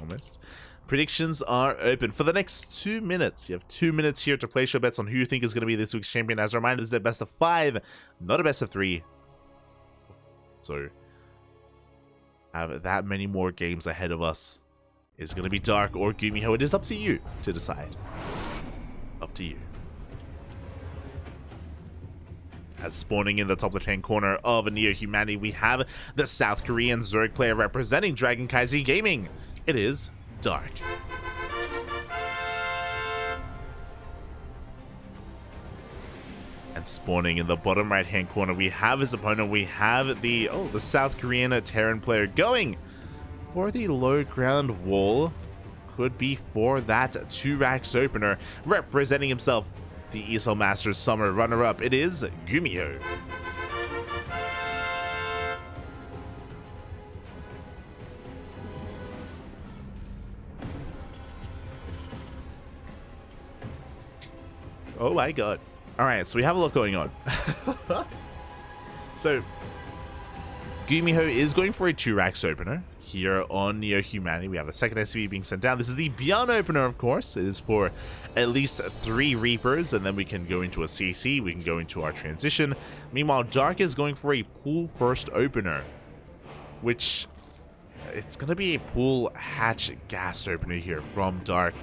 foremost. Predictions are open for the next 2 minutes. You have 2 minutes here to place your bets on who you think is going to be this week's champion. As a reminder, this is a best of 5, not a best of 3. So, have that many more games ahead of us. Is it going to be Dark or GuMiho? It is up to you to decide. Up to you. As spawning in the top left-hand corner of Neo Humanity, we have the South Korean Zerg player representing CranKy Gaming. It is Dark. And spawning in the bottom right-hand corner, we have his opponent. We have the South Korean Terran player going for the low ground wall. Could be for that 2-Rax opener, representing himself, the ESL Masters Summer runner-up. It is GuMiho. Oh my god. Alright, so we have a lot going on. So, GuMiho is going for a 2-Rax opener here on Neo Humanity. We have the second SV being sent down. This is the Beyond opener, of course. It is for at least 3 Reapers, and then we can go into a CC. We can go into our transition. Meanwhile, Dark is going for a pool first opener, which it's going to be a pool hatch gas opener here from Dark.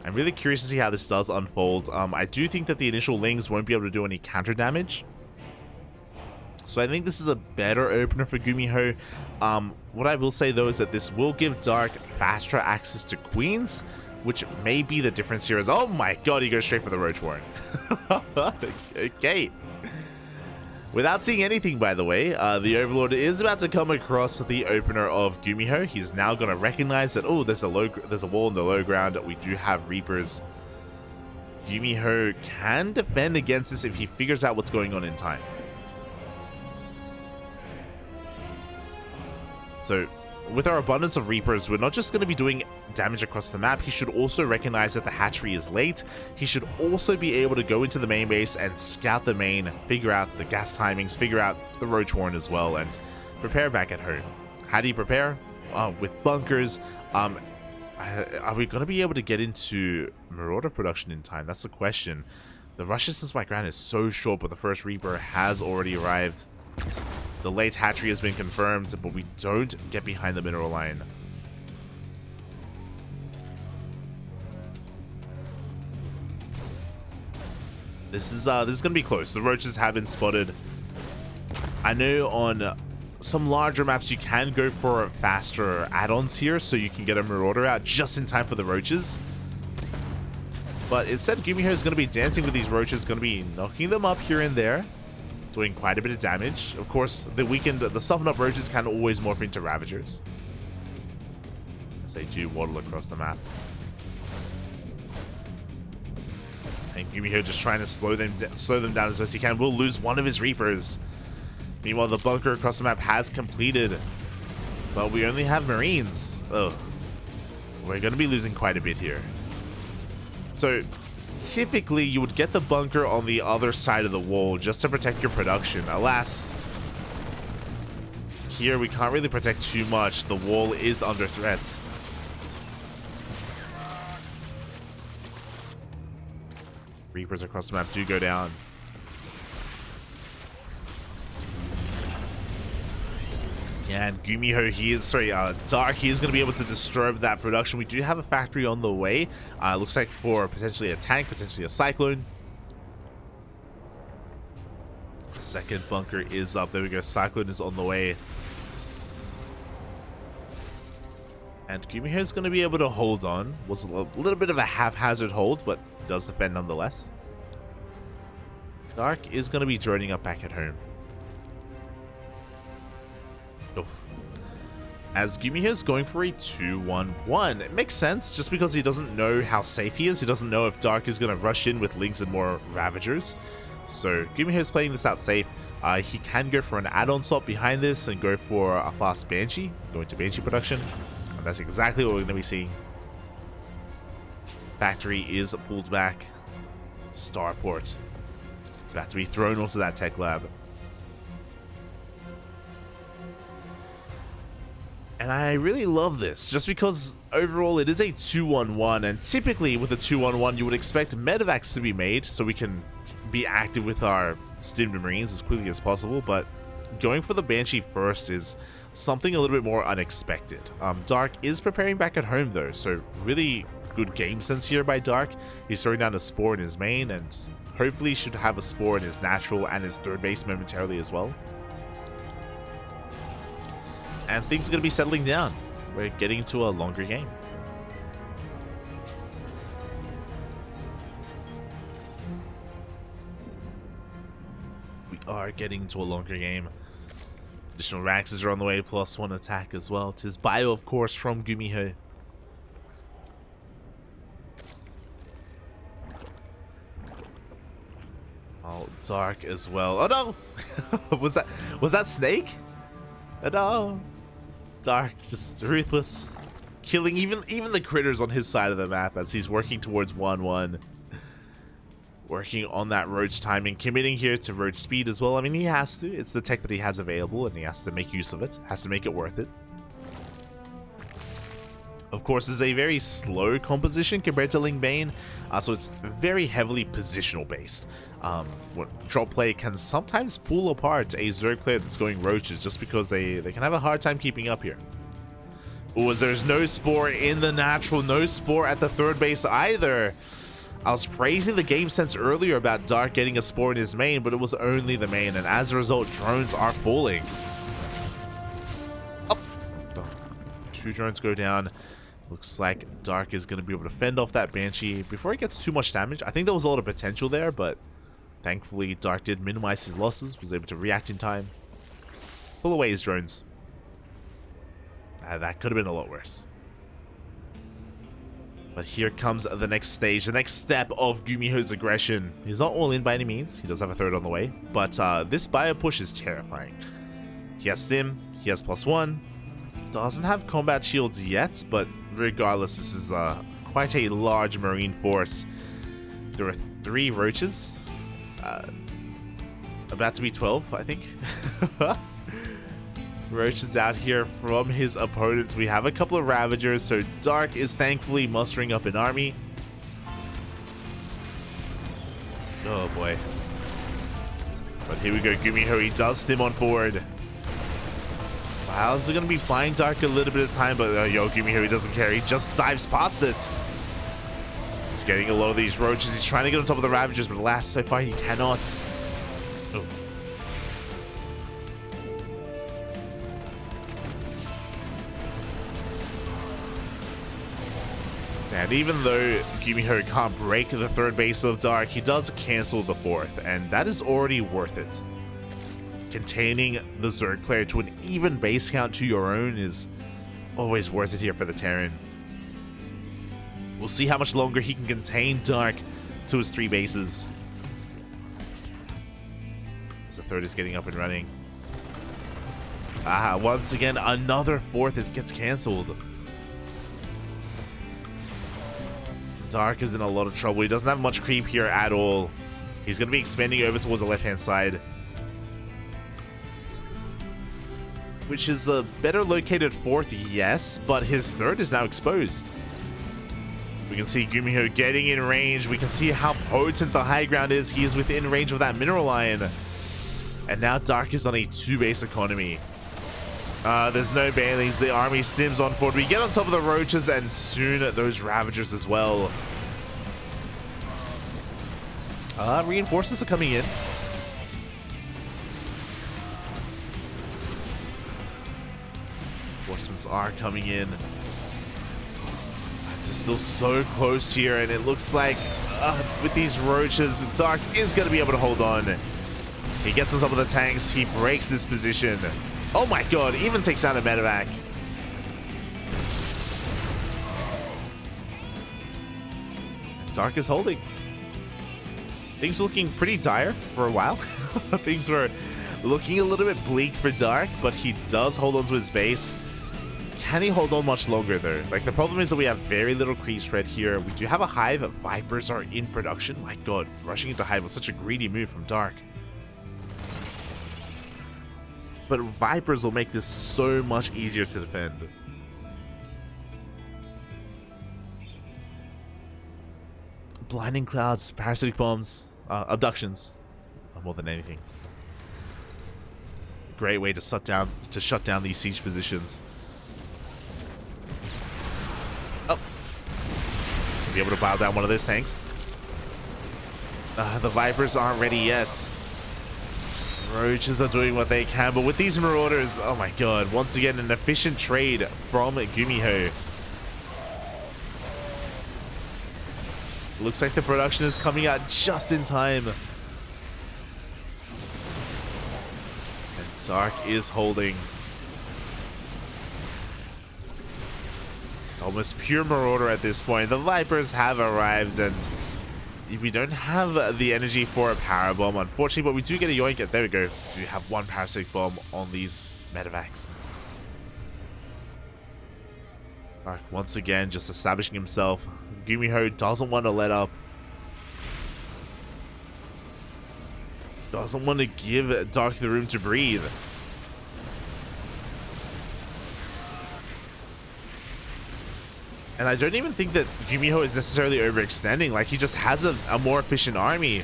I'm really curious to see how this does unfold. I do think that the initial Lings won't be able to do any counter damage. So I think this is a better opener for GuMiho. What I will say though is that this will give Dark faster access to Queens, which may be the difference here. Oh my god, he goes straight for the Roach Warren. Okay. Without seeing anything, by the way, the Overlord is about to come across the opener of GuMiho. He's now going to recognize that, oh, there's a wall in the low ground. We do have Reapers. GuMiho can defend against this if he figures out what's going on in time. So, with our abundance of Reapers, we're not just going to be doing damage across the map. He should also recognize that the hatchery is late. He should also be able to go into the main base and scout the main, figure out the gas timings, figure out the Roach Warren as well, and prepare back at home. How do you prepare? With bunkers. Are we going to be able to get into Marauder production in time? That's the question. The rush distance by ground is so short, but the first Reaper has already arrived. The late hatchery has been confirmed, but we don't get behind the mineral line. This is gonna be close. The roaches have been spotted. I know on some larger maps you can go for faster add-ons here, so you can get a Marauder out just in time for the roaches. But instead, GuMiho is gonna be dancing with these roaches, gonna be knocking them up here and there, doing quite a bit of damage. Of course, the softened up roaches can always morph into Ravagers, as they do waddle across the map. And GuMiho just trying to slow them down as best he can. Will lose one of his Reapers. Meanwhile, the bunker across the map has completed, but we only have Marines. Oh, we're going to be losing quite a bit here. So typically, you would get the bunker on the other side of the wall just to protect your production. Alas, here we can't really protect too much. The wall is under threat. Reapers across the map do go down. Yeah, and GuMiho, Dark, he is going to be able to disturb that production. We do have a factory on the way. Looks like for potentially a tank, potentially a Cyclone. Second bunker is up. There we go. Cyclone is on the way. And GuMiho is going to be able to hold on. Was a little bit of a haphazard hold, but does defend nonetheless. Dark is going to be droning up back at home. Oof. As GuMiho is going for a 2-1-1. It makes sense just because he doesn't know how safe he is. He doesn't know if Dark is going to rush in with Lings and more Ravagers. So GuMiho is playing this out safe. He can go for an add-on swap behind this and go for a fast Banshee, go into Banshee production. And that's exactly what we're going to be seeing. Factory is pulled back. Starport about to be thrown onto that tech lab. And I really love this, just because overall it is a 2-on-1, and typically with a 2-on-1 you would expect medevacs to be made so we can be active with our stimmed marines as quickly as possible, but going for the Banshee first is something a little bit more unexpected. Dark is preparing back at home though, so really good game sense here by Dark. He's throwing down a Spore in his main, and hopefully should have a Spore in his natural and his third base momentarily as well. And things are going to be settling down. We're getting into a longer game. We are getting into a longer game. Additional Raxes are on the way, +1 attack as well. Tis bio, of course, from GuMiho. Oh, Dark as well. Oh no! was that Snake? Oh no! Dark, just ruthless, killing even the critters on his side of the map as he's working towards 1-1. Working on that roach timing, committing here to roach speed as well. I mean, he has to. It's the tech that he has available, and he has to make use of it. Has to make it worth it. Of course, it's a very slow composition compared to Ling Bane, so it's very heavily positional based. Drop play can sometimes pull apart a Zerg player that's going roaches just because they can have a hard time keeping up here. Ooh, as there's no Spore in the natural, no Spore at the third base either. I was praising the game sense earlier about Dark getting a Spore in his main, but it was only the main, and as a result, drones are falling. Oh. 2 drones go down. Looks like Dark is going to be able to fend off that Banshee before it gets too much damage. I think there was a lot of potential there, but thankfully Dark did minimize his losses, was able to react in time. Pull away his drones. That could have been a lot worse. But here comes the next stage, the next step of GuMiho's aggression. He's not all in by any means. He does have a third on the way, but this bio push is terrifying. He has Stim, he has +1. Doesn't have combat shields yet, but regardless, this is quite a large marine force. There are 3 roaches, about to be 12, I think. Roaches out here from his opponents. We have a couple of Ravagers, so Dark is thankfully mustering up an army. Oh boy. But here we go, GuMiho, he does stim on forward. Wow, this is going to be buying Dark a little bit of time, but yo, GuMiho, he doesn't care. He just dives past it. He's getting a lot of these roaches. He's trying to get on top of the Ravagers, but alas, so far he cannot. Oh. And even though GuMiho can't break the third base of Dark, he does cancel the fourth, and that is already worth it. Containing the Zerg player to an even base count to your own is always worth it here for the Terran. We'll see how much longer he can contain Dark to his 3 bases. As the third is getting up and running. Once again, another fourth gets cancelled. Dark is in a lot of trouble. He doesn't have much creep here at all. He's going to be expanding over towards the left-hand side, which is a better located fourth, yes, but his third is now exposed. We can see GuMiho getting in range. We can see how potent the high ground is. He is within range of that mineral line. And now Dark is on a 2-base economy. There's no Baileys. The army sims on forward. We get on top of the roaches and soon those Ravagers as well. Reinforcements are coming in. Reinforcements are coming in. It's still so close here, and it looks like with these roaches, Dark is going to be able to hold on. He gets on top of the tanks. He breaks this position. Oh my god, even takes out a medevac. Dark is holding. Things were looking pretty dire for a while. Things were looking a little bit bleak for Dark, but he does hold on to his base. Can he hold on much longer though? Like, the problem is that we have very little creep spread here. We do have a hive. Vipers are in production. My god, rushing into hive was such a greedy move from Dark. But Vipers will make this so much easier to defend. Blinding clouds, parasitic bombs, abductions, more than anything. Great way to shut down these siege positions. Oh, be able to pile down one of those tanks. The Vipers aren't ready yet. Roaches are doing what they can, but with these Marauders, oh my god, once again an efficient trade from GuMiho. Looks like the production is coming out just in time. And Dark is holding. Almost pure Marauder at this point. The Vipers have arrived, and we don't have the energy for a power bomb, unfortunately, but we do get a yoink. There we go. We have one parasitic bomb on these medevacs. Dark once again just establishing himself. GuMiho doesn't want to let up. Doesn't want to give Dark the room to breathe. And I don't even think that GuMiho is necessarily overextending. Like, he just has a more efficient army.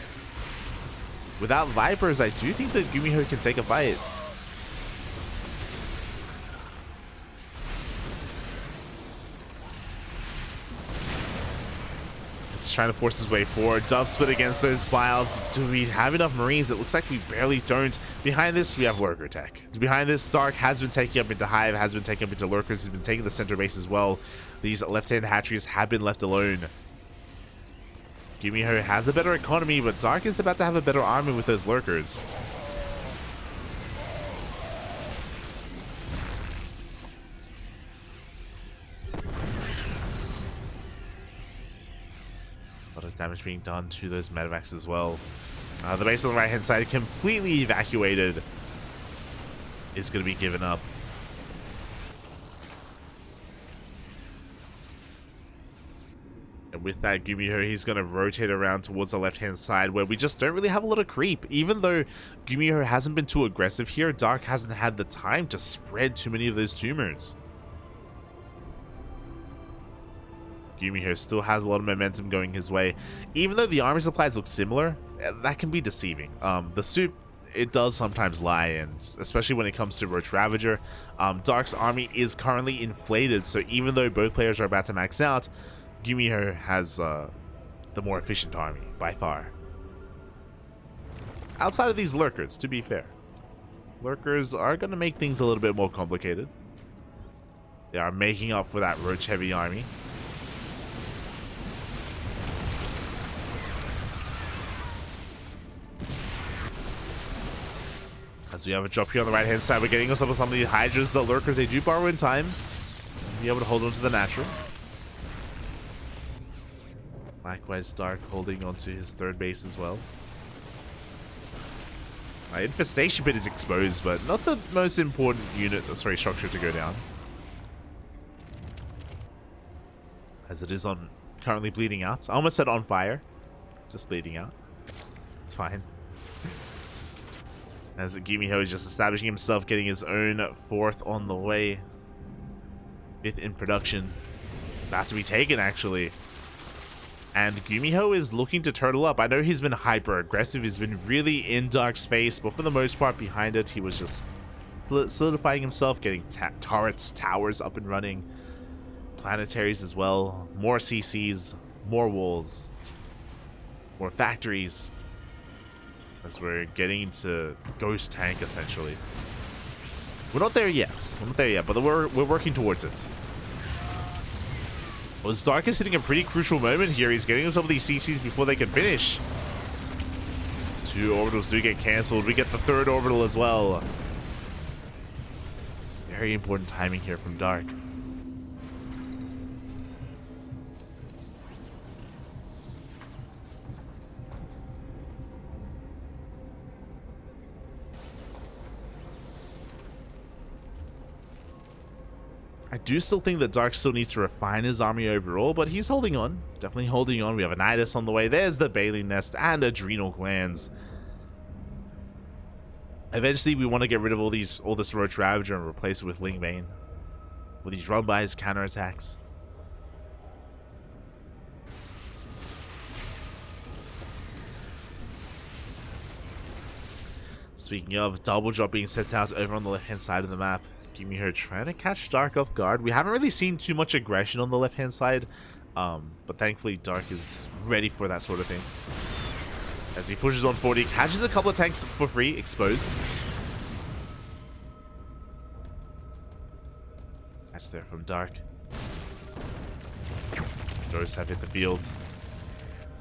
Without Vipers, I do think that GuMiho can take a fight. He's trying to force his way forward. Does split against those files. Do we have enough Marines? It looks like we barely don't. Behind this, we have Lurker Tech. Behind this, Dark has been taking up into Hive, has been taking up into Lurkers, has been taking the center base as well. These left-hand hatcheries have been left alone. GuMiho has a better economy, but Dark is about to have a better army with those Lurkers. A lot of damage being done to those medevacs as well. The base on the right-hand side, completely evacuated, is going to be given up. And with that, GuMiho, he's going to rotate around towards the left-hand side, where we just don't really have a lot of creep. Even though GuMiho hasn't been too aggressive here, Dark hasn't had the time to spread too many of those tumors. GuMiho still has a lot of momentum going his way. Even though the army supplies look similar, that can be deceiving. The soup, it does sometimes lie, and especially when it comes to Roach Ravager, Dark's army is currently inflated, so even though both players are about to max out, GuMiho has the more efficient army, by far. Outside of these Lurkers, to be fair. Lurkers are going to make things a little bit more complicated. They are making up for that Roach-heavy army. As we have a drop here on the right-hand side, we're getting ourselves some of the Hydras. The Lurkers, they do borrow in time. Be able to hold on to the natural. Likewise, Dark holding onto his third base as well. Infestation Pit is exposed, but not the most important structure to go down. As it is currently bleeding out. I almost said on fire. Just bleeding out. It's fine. As GuMiho is just establishing himself, getting his own fourth on the way. Fifth in production. About to be taken, actually. And GuMiho is looking to turtle up. I know he's been hyper aggressive. He's been really in Dark's face, but for the most part behind it, he was just solidifying himself, getting turrets, towers up and running. Planetaries as well. More CCs, more walls, more factories. As we're getting into Ghost Tank, essentially. We're not there yet. We're not there yet, but we're working towards it. Well, Dark is hitting a pretty crucial moment here. He's getting some of these CCs before they can finish. Two orbitals do get cancelled. We get the third orbital as well. Very important timing here from Dark. I do still think that Dark still needs to refine his army overall, but he's holding on. Definitely holding on. We have a Nidus on the way. There's the Bailey Nest and Adrenal Glands. Eventually, we want to get rid of all this Roach Ravager and replace it with Lingbane. With these run-bys, counterattacks. Speaking of, double drop being sent out over on the left-hand side of the map. GuMiho trying to catch Dark off guard. We haven't really seen too much aggression on the left-hand side, but thankfully Dark is ready for that sort of thing. As he pushes on 40, catches a couple of tanks for free, exposed. Catch there from Dark. Ghosts have hit the field.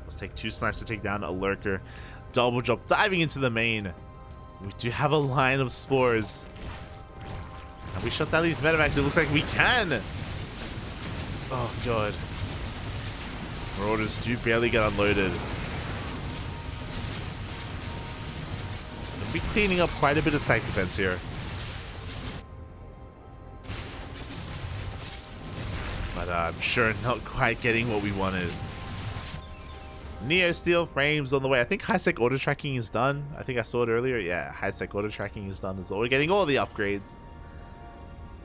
Let's take 2 snipes to take down a lurker. Double drop diving into the main. We do have a line of spores. Have we shut down these medevacs? It looks like we can. Oh god. Marauders do barely get unloaded. We'll be cleaning up quite a bit of site defense here. But I'm sure not quite getting what we wanted. Neo steel frames on the way. I think high-sec auto tracking is done. I think I saw it earlier. Yeah, high-sec auto tracking is done as well. We're getting all the upgrades.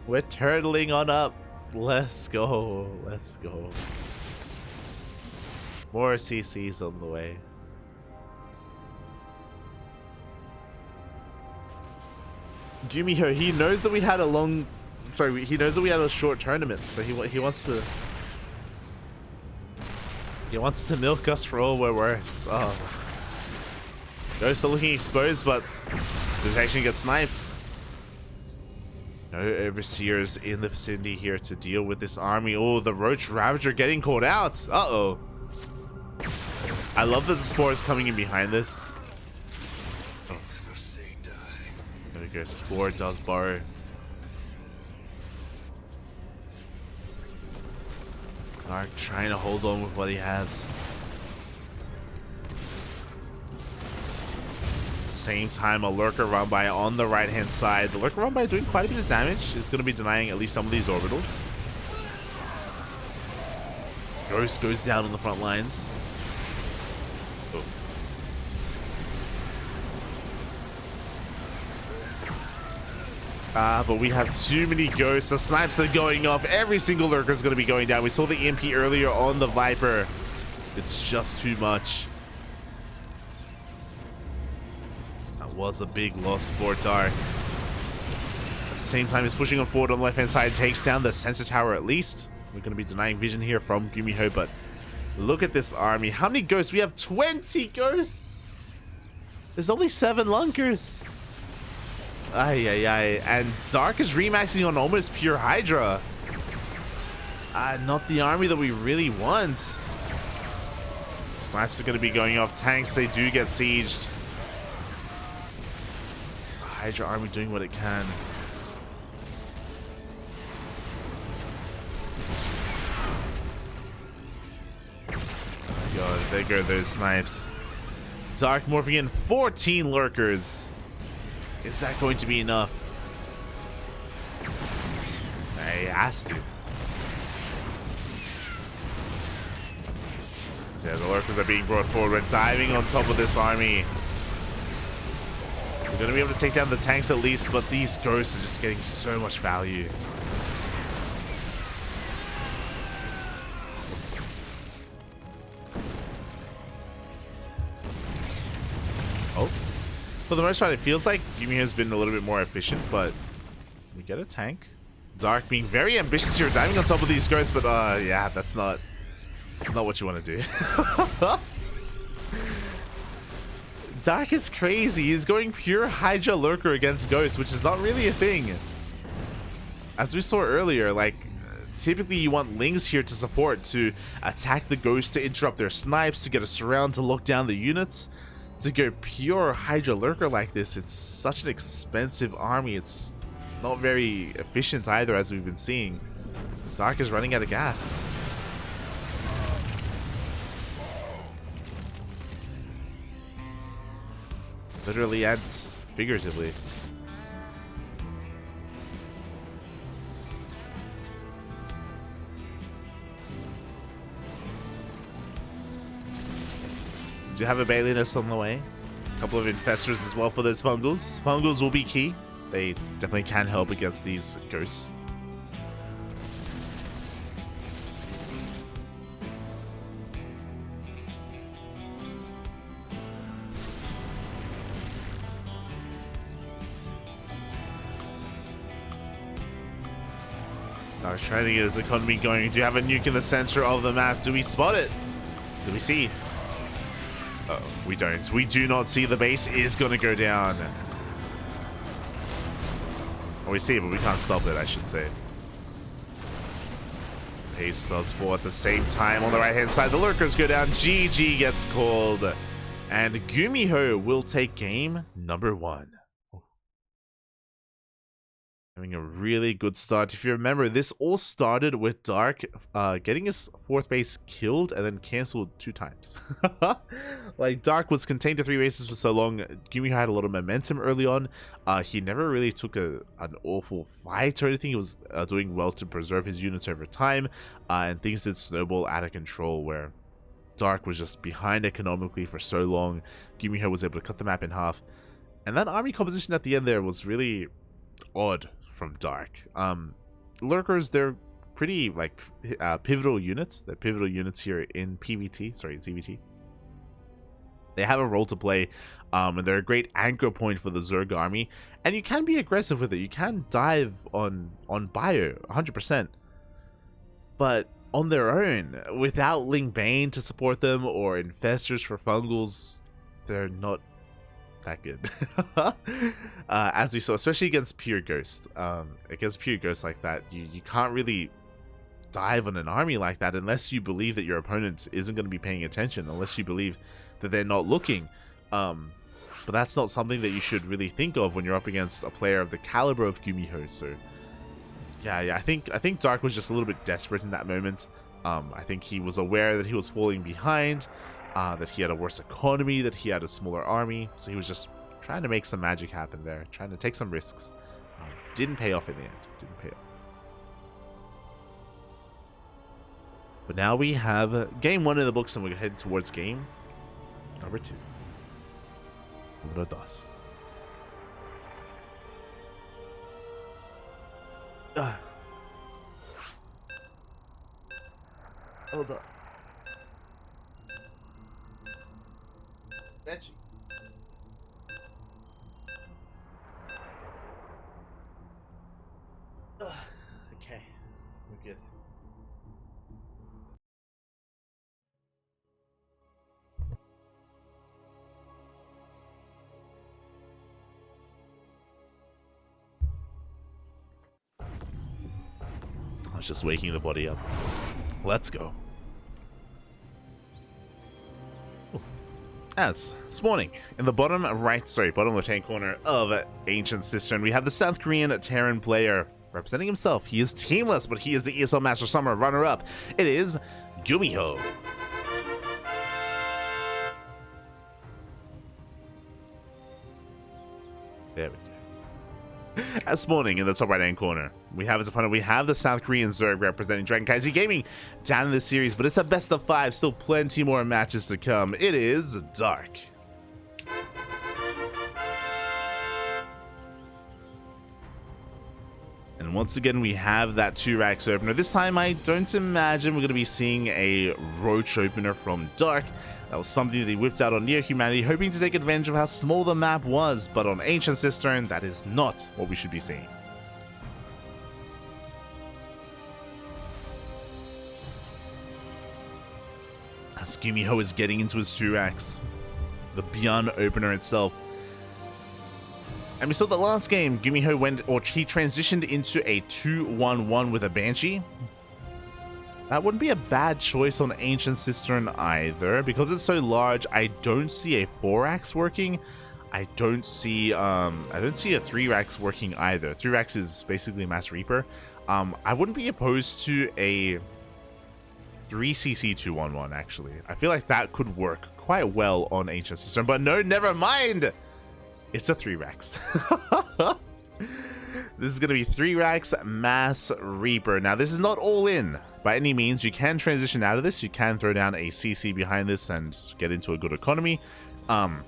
We're turtling on up. Let's go. Let's go. More CCs on the way. GuMiho, he knows that we had a long... Sorry, he knows that we had a short tournament, so he wants to... He wants to milk us for all we're worth. Oh. Ghosts are looking exposed, but detection gets sniped. No overseers in the vicinity here to deal with this army. Oh, the Roach Ravager getting called out. Uh-oh. I love that the Spore is coming in behind this. Oh. There we go. Spore does borrow. Dark trying to hold on with what he has. At the same time, a lurker run by on the right hand side. The lurker run by doing quite a bit of damage. It's going to be denying at least some of these orbitals. Ghost goes down on the front lines. Oh. But we have too many ghosts. The snipes are going off. Every single lurker is going to be going down. We saw the EMP earlier on the Viper. It's just too much. That was a big loss for Dark. At the same time, he's pushing on forward on the left-hand side. Takes down the sensor tower at least. We're going to be denying vision here from GuMiho, but look at this army. How many ghosts? We have 20 ghosts. There's only 7 lunkers. Ay, ay, ay. And Dark is remaxing on almost pure Hydra. Not the army that we really want. Snipes are going to be going off tanks. They do get sieged. Hydra army doing what it can. God, there go those snipes. Dark morphing in 14 lurkers. Is that going to be enough? He has to. So yeah, the lurkers are being brought forward. We're diving on top of this army. We're going to be able to take down the tanks at least, but these ghosts are just getting so much value. Oh. For the most part, it feels like GuMiho has been a little bit more efficient, but we get a tank. Dark being very ambitious here, diving on top of these ghosts, but yeah, that's not what you want to do. Dark is crazy. He's going pure Hydra Lurker against Ghost, which is not really a thing. As we saw earlier, like, typically you want Lings here to support, to attack the Ghost, to interrupt their snipes, to get a surround, to lock down the units. To go pure Hydra Lurker like this, it's such an expensive army. It's not very efficient either, as we've been seeing. Dark is running out of gas. Literally and figuratively. Do have a Balinus on the way. A couple of infestors as well for those fungals. Fungals will be key. They definitely can help against these ghosts. Dark trying to get his economy going. Do you have a nuke in the center of the map? Do we spot it? Do we see? Oh, we don't. We do not see. The base is going to go down. Well, we see it, but we can't stop it, I should say. Base does fall at the same time on the right-hand side. The lurkers go down. GG gets called. And GuMiho will take game number 1. Having a really good start. If you remember, this all started with Dark getting his 4th base killed and then cancelled 2 times. Like, Dark was contained to 3 bases for so long. GuMiho had a lot of momentum early on. He never really took an awful fight or anything. He was doing well to preserve his units over time. And things did snowball out of control where Dark was just behind economically for so long. GuMiho was able to cut the map in half. And that army composition at the end there was really odd from Dark. Lurkers, they're pretty like pivotal units. They're pivotal units here in ZVT. They have a role to play, and they're a great anchor point for the Zerg army. And you can be aggressive with it. You can dive on bio 100%, but on their own, without Ling Bane to support them or infestors for fungals, they're not that good. As we saw, especially against pure ghost. Against pure ghost like that, you can't really dive on an army like that unless you believe that your opponent isn't going to be paying attention, unless you believe that they're not looking. But that's not something that you should really think of when you're up against a player of the caliber of GuMiho. So yeah, I think Dark was just a little bit desperate in that moment. I think he was aware that he was falling behind, that he had a worse economy, that he had a smaller army, so he was just trying to make some magic happen there, trying to take some risks. Didn't pay off in the end. Didn't pay off. But now we have game 1 in the books, and we're heading towards game number 2. Número 2. Hold on. Reggie. Okay, we're good. I was just waking the body up. Let's go. As spawning in the bottom left-hand corner of Ancient Cistern, we have the South Korean Terran player representing himself. He is teamless, but he is the ESL Master Summer runner-up. It is GuMiho. There we go. As spawning in the top right-hand corner, we have his opponent. We have the South Korean Zerg representing CranKy Gaming down in this series, but it's a best of 5. Still plenty more matches to come. It is Dark. And once again, we have that 2-Rax opener. This time, I don't imagine we're going to be seeing a Roach opener from Dark. That was something that he whipped out on Neo Humanity, hoping to take advantage of how small the map was, but on Ancient Cistern, that is not what we should be seeing. As GuMiho is getting into his 2-Rax, the Beyond opener itself. And we saw the last game, GuMiho he transitioned into a 2-1-1 with a Banshee. That wouldn't be a bad choice on Ancient Cistern either. Because it's so large, I don't see a 4-Rax working. I don't see a 3-Rax working either. 3-Rax is basically Mass Reaper. I wouldn't be opposed to a 3cc 2-1-1 actually. I feel like that could work quite well on Ancient Cistern, but no, never mind. It's a 3-Rax. This is going to be 3-Rax Mass Reaper. Now, this is not all in by any means. You can transition out of this. You can throw down a CC behind this and get into a good economy. But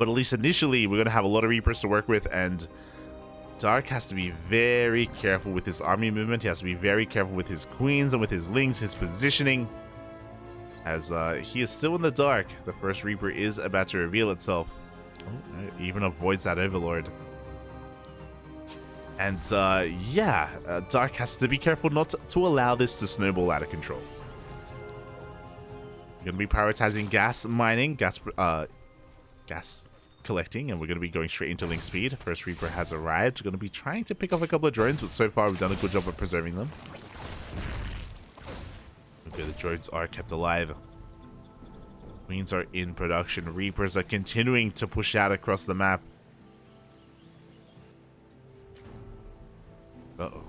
at least initially, we're going to have a lot of Reapers to work with, and Dark has to be very careful with his army movement. He has to be very careful with his queens and with his lings, his positioning. As he is still in the dark, the first Reaper is about to reveal itself. Oh, even avoids that Overlord. And yeah, Dark has to be careful not to allow this to snowball out of control. We're going to be prioritizing gas mining, gas collecting, and we're going to be going straight into link speed. First Reaper has arrived. We're going to be trying to pick off a couple of drones, but so far we've done a good job of preserving them. Okay, the drones are kept alive. Queens are in production. Reapers are continuing to push out across the map. Uh-oh.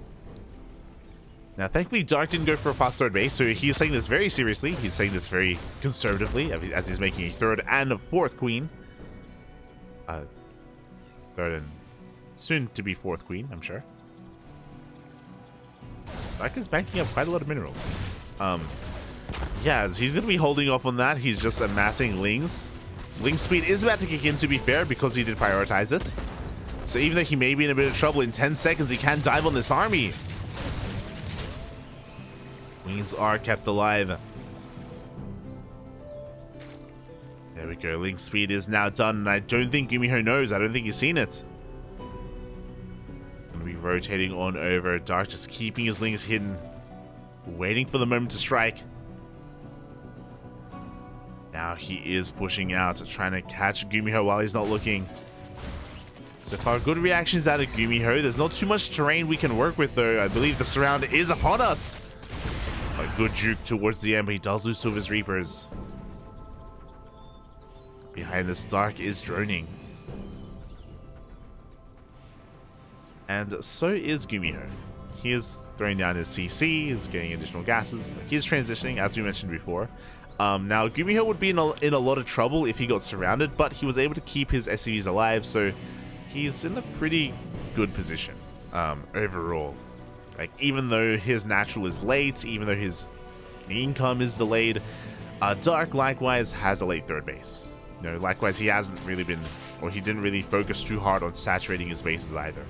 Now, thankfully, Dark didn't go for a fast third base, so he's saying this very seriously. He's saying this very conservatively, as he's making a third and a fourth queen. Third and soon-to-be fourth queen, I'm sure. Dark is banking up quite a lot of minerals. Yeah, he's going to be holding off on that. He's just amassing lings. Ling speed is about to kick in, to be fair, because he did prioritize it. So even though he may be in a bit of trouble, in 10 seconds he can dive on this army. Queens are kept alive. There we go. Link speed is now done, and I don't think GuMiho knows. I don't think he's seen it. Gonna be rotating on over. Dark just keeping his lings hidden, waiting for the moment to strike. Now he is pushing out, trying to catch GuMiho while he's not looking. So far, good reactions out of GuMiho. There's not too much terrain we can work with, though. I believe the surround is upon us. A good juke towards the end, but he does lose two of his Reapers. Behind this, Dark is droning. And so is GuMiho. He is throwing down his CC, he's getting additional gases. He's transitioning, as we mentioned before. Now, GuMiho would be in a lot of trouble if he got surrounded, but he was able to keep his SCVs alive, so he's in a pretty good position overall. Like, even though his natural is late, even though his income is delayed, Dark likewise has a late third base. You know, likewise, he hasn't really been, or he didn't really focus too hard on saturating his bases either.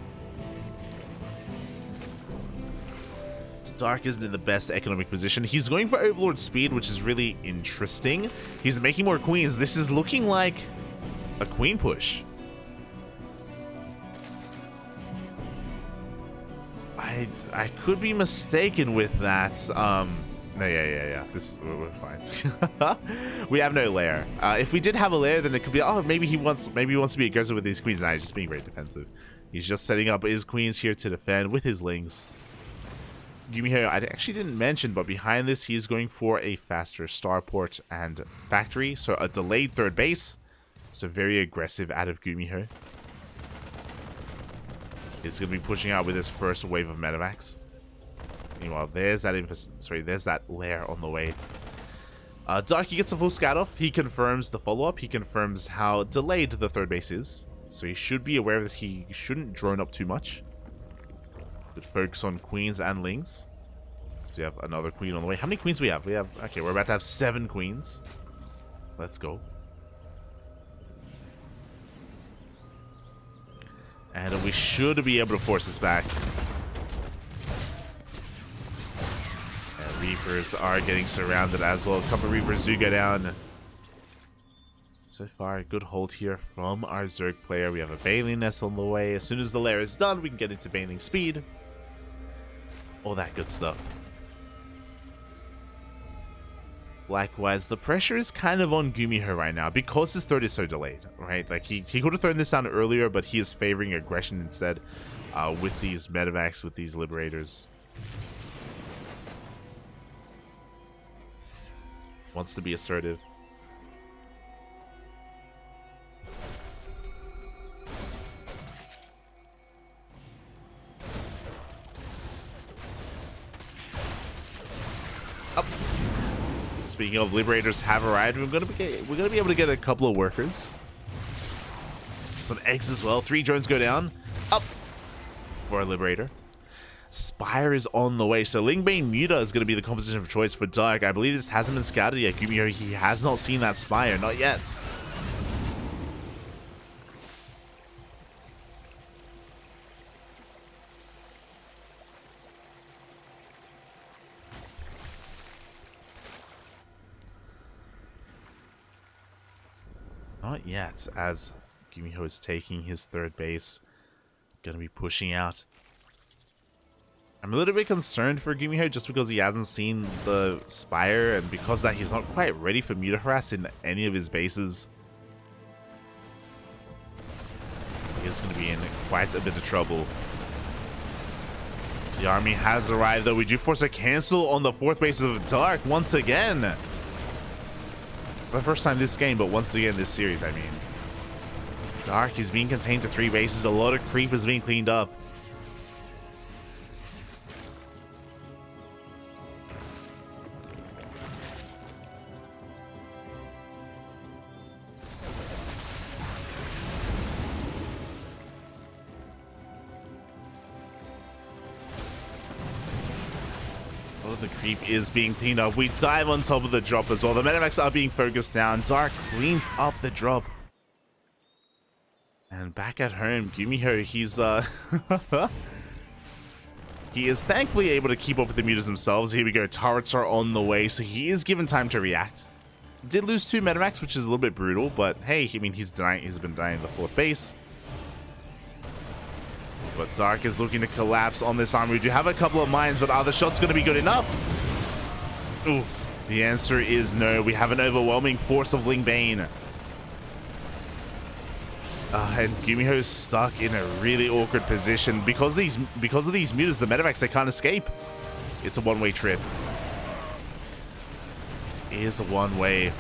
Dark isn't in the best economic position. He's going for Overlord speed, which is really interesting. He's making more queens. This is looking like a queen push. I could be mistaken with that. No, yeah. We're fine. We have no lair. If we did have a lair, then it could be, oh, maybe he wants to be aggressive with these queens. Nah, he's just being very defensive. He's just setting up his queens here to defend with his lings. GuMiho, I actually didn't mention, but behind this, he's going for a faster starport and factory, so a delayed third base. So very aggressive out of GuMiho. He's going to be pushing out with his first wave of medevacs. Meanwhile, there's that lair on the way. Darky gets a full scout off. He confirms the follow-up. He confirms how delayed the third base is. So he should be aware that he shouldn't drone up too much. But focus on queens and lings. So we have another queen on the way. How many queens we have? Okay, we're about to have 7 queens. Let's go. And we should be able to force this back. And Reapers are getting surrounded as well. A couple of Reapers do go down. So far, a good hold here from our Zerg player. We have a Baneling Nest on the way. As soon as the lair is done, we can get into Baneling speed. All that good stuff. Likewise, the pressure is kind of on GuMiho right now because his third is so delayed, right? Like, he could have thrown this down earlier, but he is favoring aggression instead with these medevacs, with these liberators. Wants to be assertive. Speaking of, liberators have arrived. We're gonna be able to get a couple of workers, some eggs as well. 3 drones go down, up for a liberator. Spire is on the way, so Lingbane Muta is going to be the composition of choice for Dark. I believe this hasn't been scouted yet. GuMiho, he has not seen that Spire, not yet. Not yet, as GuMiho is taking his third base. Gonna be pushing out I'm a little bit concerned for GuMiho just because he hasn't seen the Spire, and because that he's not quite ready for Muta Harass in any of his bases. He's going to be in quite a bit of trouble. The army has arrived, though. We do force a cancel on the 4th base of Dark once again. For the first time this game, but once again this series, I mean. Dark is being contained to 3 bases. A lot of creep is being cleaned up. The creep is being cleaned up. We dive on top of the drop as well. The medevacs are being focused down. Dark cleans up the drop. And back at home, GuMiho, he's he is thankfully able to keep up with the mutas themselves. Here we go. Turrets are on the way, so he is given time to react. Did lose 2 medevacs, which is a little bit brutal, but hey, I mean, he's been denying the 4th base. But Dark is looking to collapse on this army. We do have a couple of mines, but are the shots going to be good enough? Oof. The answer is no. We have an overwhelming force of Lingbane. And GuMiho is stuck in a really awkward position. Because of these mutas, the medevacs, they can't escape. It's a one-way trip. It is a one-way.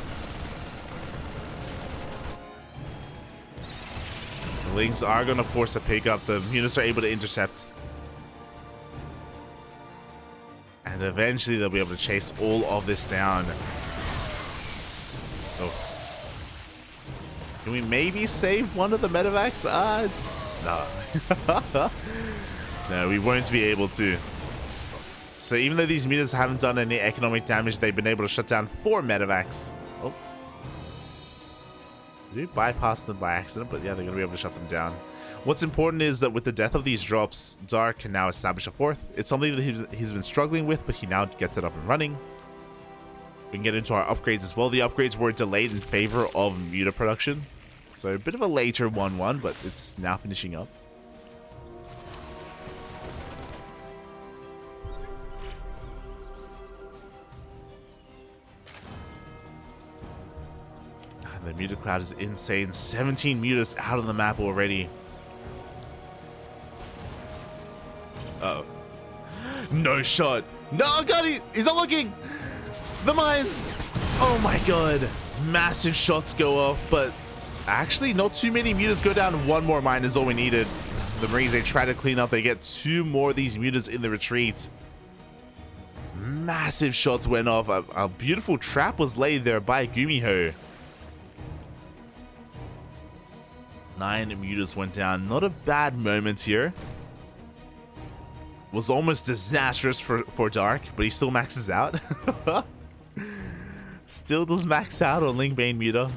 Lings are going to force a pickup. The mutas are able to intercept. And eventually they'll be able to chase all of this down. Oh. Can we maybe save one of the medevacs? No. No, we won't be able to. So even though these mutas haven't done any economic damage, they've been able to shut down 4 medevacs. Oh. We bypass them by accident, but yeah, they're going to be able to shut them down. What's important is that with the death of these drops, Dark can now establish a 4th. It's something that he's been struggling with, but he now gets it up and running. We can get into our upgrades as well. The upgrades were delayed in favor of Muta production. So a bit of a later 1-1, but it's now finishing up. The Muta cloud is insane. 17 mutas out on the map already. Uh-oh. No shot. No, God, he's not looking. The mines. Oh my God. Massive shots go off, but actually not too many mutas go down. 1 more mine is all we needed. The Marines, they try to clean up. They get 2 more of these mutas in the retreat. Massive shots went off. A beautiful trap was laid there by GuMiho. 9 mutas went down. Not a bad moment here. Was almost disastrous for Dark, but he still maxes out. Still does max out on Lingbane Muta.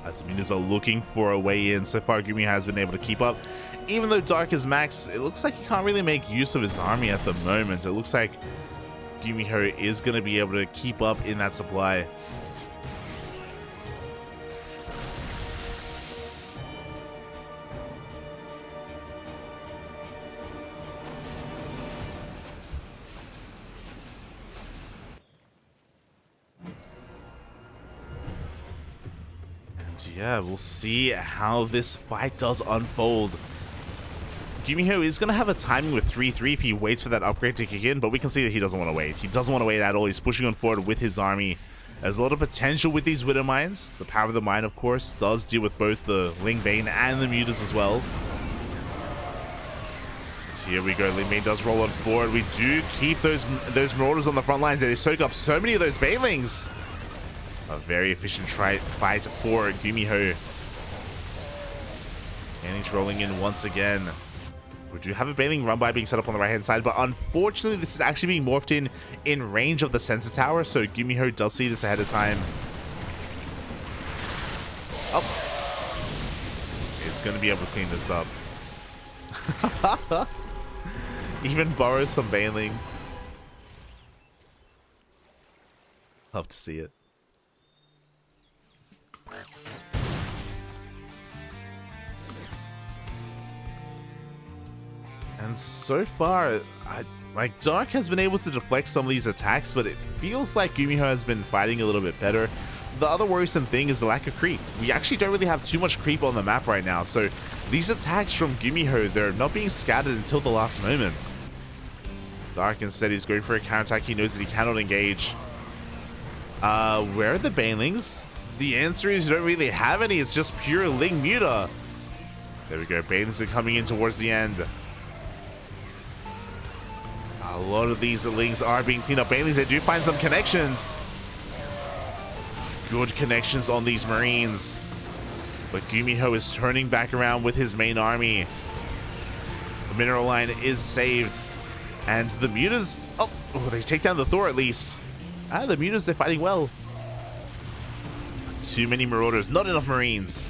As the mutas are looking for a way in. So far, GuMiho has been able to keep up. Even though Dark is maxed, it looks like he can't really make use of his army at the moment. It looks like GuMiho is going to be able to keep up in that supply. Yeah, we'll see how this fight does unfold. GuMiho is going to have a timing with 3-3 if he waits for that upgrade to kick in, but we can see that he doesn't want to wait. He doesn't want to wait at all. He's pushing on forward with his army. There's a lot of potential with these Widow Mines. The power of the mine, of course, does deal with both the Lingbane and the mutas as well. So here we go. Lingbane does roll on forward. We do keep those Marauders on the front lines. They soak up so many of those Banelings. A very efficient fight for GuMiho. And he's rolling in once again. We do have a Baneling run by being set up on the right-hand side, but unfortunately, this is actually being morphed in range of the sensor tower, so GuMiho does see this ahead of time. Oh. It's going to be able to clean this up. Even borrow some banelings. Love to see it. And so far, like Dark has been able to deflect some of these attacks, but it feels like GuMiho has been fighting a little bit better. The other worrisome thing is the lack of creep. We actually don't really have too much creep on the map right now, so these attacks from GuMiho, they're not being scattered until the last moment. Dark instead is going for a counterattack. He knows that he cannot engage. Where are the banelings? The answer is you don't really have any. It's just pure Ling Muta. There we go. Banelings are coming in towards the end. A lot of these Lings are being cleaned up. Banelings, they do find some connections. Good connections on these Marines. But GuMiho is turning back around with his main army. The mineral line is saved. And the Mutas... Oh, they take down the Thor at least. The Mutas, they're fighting well. Too many Marauders. Not enough Marines.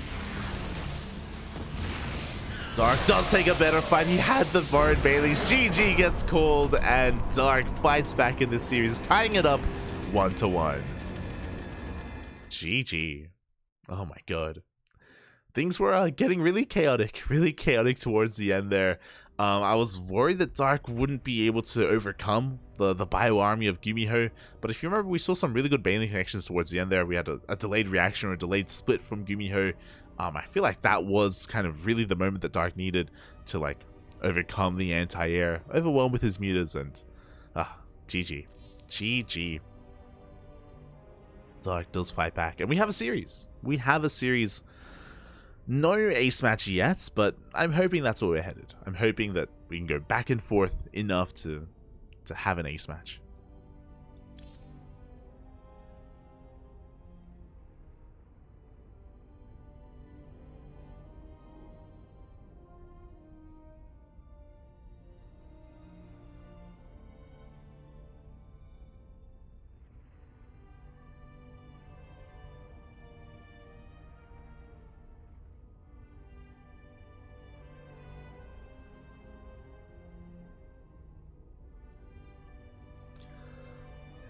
Dark does take a better fight. He had the borrowed Baileys. GG gets called. And Dark fights back in this series, tying it up 1-1. GG. Oh my god. Things were getting really chaotic towards the end there. I was worried that Dark wouldn't be able to overcome the bio army of GuMiho, but if you remember, we saw some really good Baneling connections towards the end there. We had a delayed reaction or a delayed split from GuMiho. I feel like that was kind of really the moment that Dark needed to like overcome the anti-air, overwhelm with his mutas, and GG. GG. Dark does fight back, and we have a series. No ace match yet, but I'm hoping that's where we're headed. I'm hoping that we can go back and forth enough to have an ace match.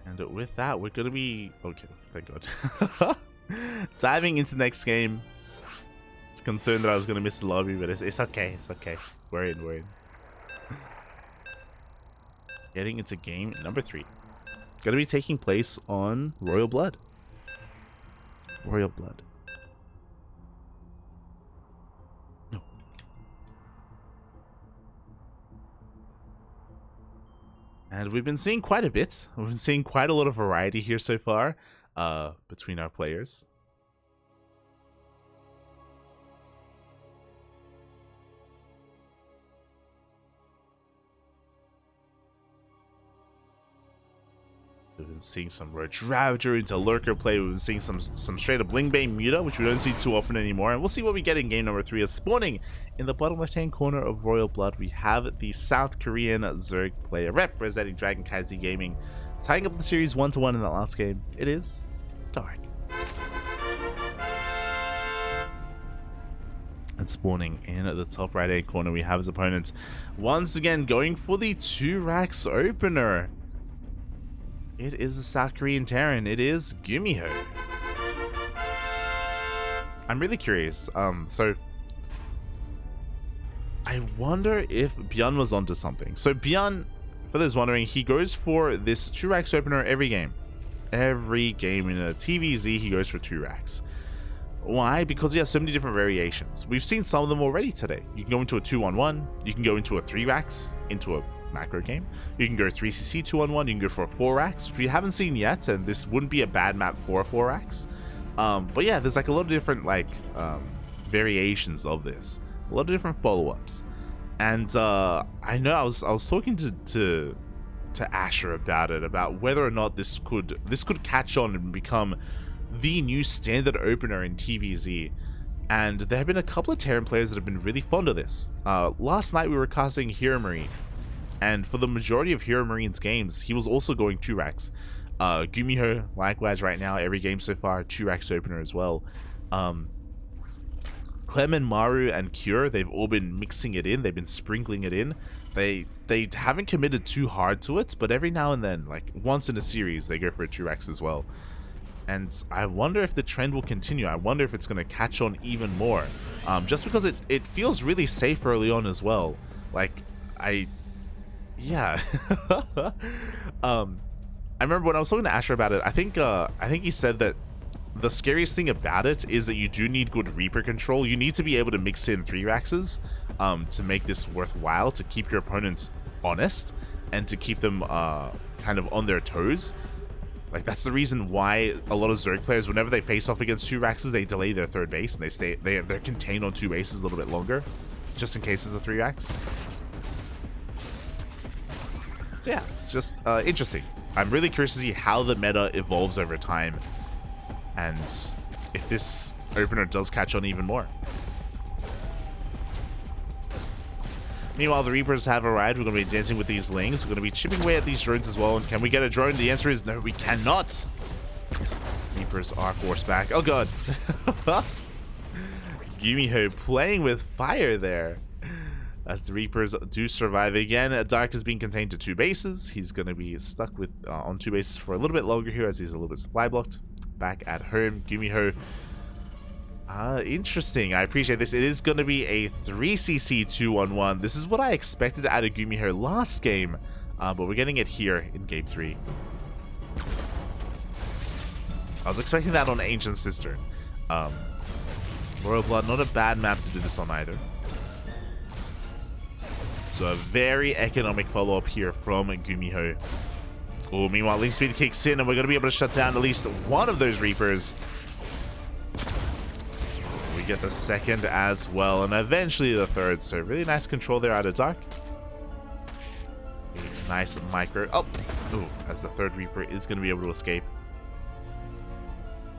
And with that, we're going to be... Okay, thank God. Diving into the next game. It's concerned that I was going to miss the lobby, but it's okay. It's okay. We're in. Getting into game number 3. Going to be taking place on Royal Blood. Royal Blood. No. And we've been seeing quite a bit. We've been seeing quite a lot of variety here so far between our players. We've been seeing some Roach Ravager into Lurker play. We've been seeing some straight up Lingbane Muta, which we don't see too often anymore. And we'll see what we get in game number 3. As spawning in the bottom left hand corner of Royal Blood, we have the South Korean Zerg player representing Dragon Kaiser Gaming, tying up the series 1-1 in that last game. It is Dark. And spawning in at the top right hand corner, we have his opponent once again going for the 2-Rax opener. It is the South Korean Terran. It is GuMiho. I'm really curious. So I wonder if Bjorn was onto something. So Bjorn, for those wondering, he goes for this 2-Rax opener every game. Every game in a TvZ, he goes for 2-Rax. Why? Because he has so many different variations. We've seen some of them already today. You can go into a 2-on-1. You can go into a 3-Rax, into a macro game. You can go 3cc 2-on-1. You can go for a 4-Rax, which we haven't seen yet, and this wouldn't be a bad map for a 4-Rax. But yeah, there's like a lot of different like variations of this, a lot of different follow-ups. And I know I was talking to Asher about it, about whether or not this could catch on and become the new standard opener in TvZ. And there have been a couple of Terran players that have been really fond of this. Last night we were casting Hero Marine, and for the majority of Hero Marine's games, he was also going 2-Rax. GuMiho, likewise, right now, every game so far, 2-Rax opener as well. Clem and Maru and Cure, they've all been mixing it in. They've been sprinkling it in. They haven't committed too hard to it, but every now and then, like once in a series, they go for a 2-Rex as well. And I wonder if the trend will continue. I wonder if it's going to catch on even more. Just because it feels really safe early on as well. Like, yeah. I remember when I was talking to Asher about it, I think he said that the scariest thing about it is that you do need good Reaper control. You need to be able to mix in 3-Rexes to make this worthwhile, to keep your opponents honest, and to keep them kind of on their toes. Like, that's the reason why a lot of Zerg players, whenever they face off against 2-Rexes, they delay their 3rd base, and they're contained on 2 bases a little bit longer, just in case it's a 3-Rex. So yeah, it's just interesting. I'm really curious to see how the meta evolves over time, and if this opener does catch on even more. Meanwhile, the Reapers have arrived. We're going to be dancing with these Lings. We're going to be chipping away at these drones as well. And can we get a drone? The answer is no, we cannot. Reapers are forced back. Oh, God. GuMiho playing with fire there. As the Reapers do survive again. Dark is being contained to 2 bases. He's going to be stuck with on 2 bases for a little bit longer here as he's a little bit supply blocked. Back at home, GuMiho. Interesting. I appreciate this. It is going to be a 3cc 2-on-1. This is what I expected out of GuMiho last game, but we're getting it here in game 3. I was expecting that on Ancient Cistern. Royal Blood, not a bad map to do this on either. So a very economic follow-up here from GuMiho. Oh, meanwhile, Link Speed kicks in, and we're going to be able to shut down at least one of those Reapers. We get the 2nd as well, and eventually the 3rd. So really nice control there out of Dark. Nice micro. Oh, ooh, as the 3rd Reaper is going to be able to escape.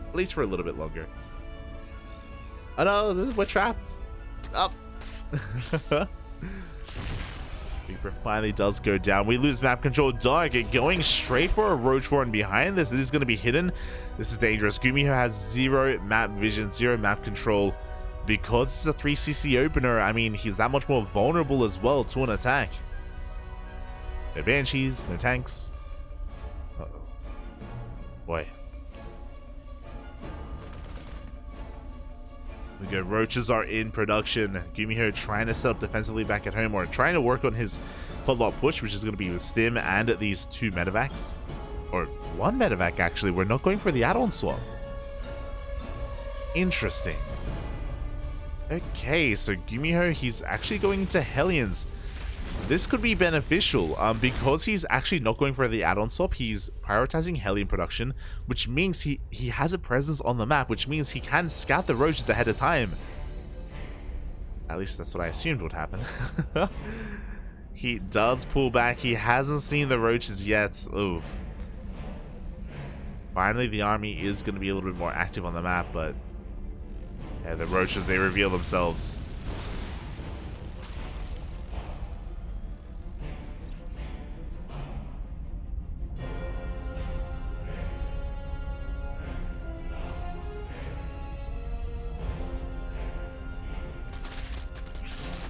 At least for a little bit longer. Oh no, we're trapped. Up. Oh. Reaper finally does go down. We lose map control. Dark going straight for a Roach Warren behind this. It is going to be hidden. This is dangerous. GuMiho has 0 map vision, 0 map control. Because it's a 3cc opener, I mean, he's that much more vulnerable as well to an attack. No Banshees, no tanks. Uh-oh. Boy. We go. Roaches are in production. GuMiho trying to set up defensively back at home, or trying to work on his follow-up push, which is going to be with Stim and these 2 medevacs. Or 1 medevac, actually. We're not going for the add-on swap. Interesting. Okay, so GuMiho, he's actually going to Hellions. This could be beneficial because he's actually not going for the add-on swap. He's prioritizing Hellion production, which means he has a presence on the map, which means he can scout the Roaches ahead of time. At least that's what I assumed would happen. He does pull back. He hasn't seen the Roaches yet. Oof. Finally, the army is going to be a little bit more active on the map, but yeah, the Roaches, they reveal themselves.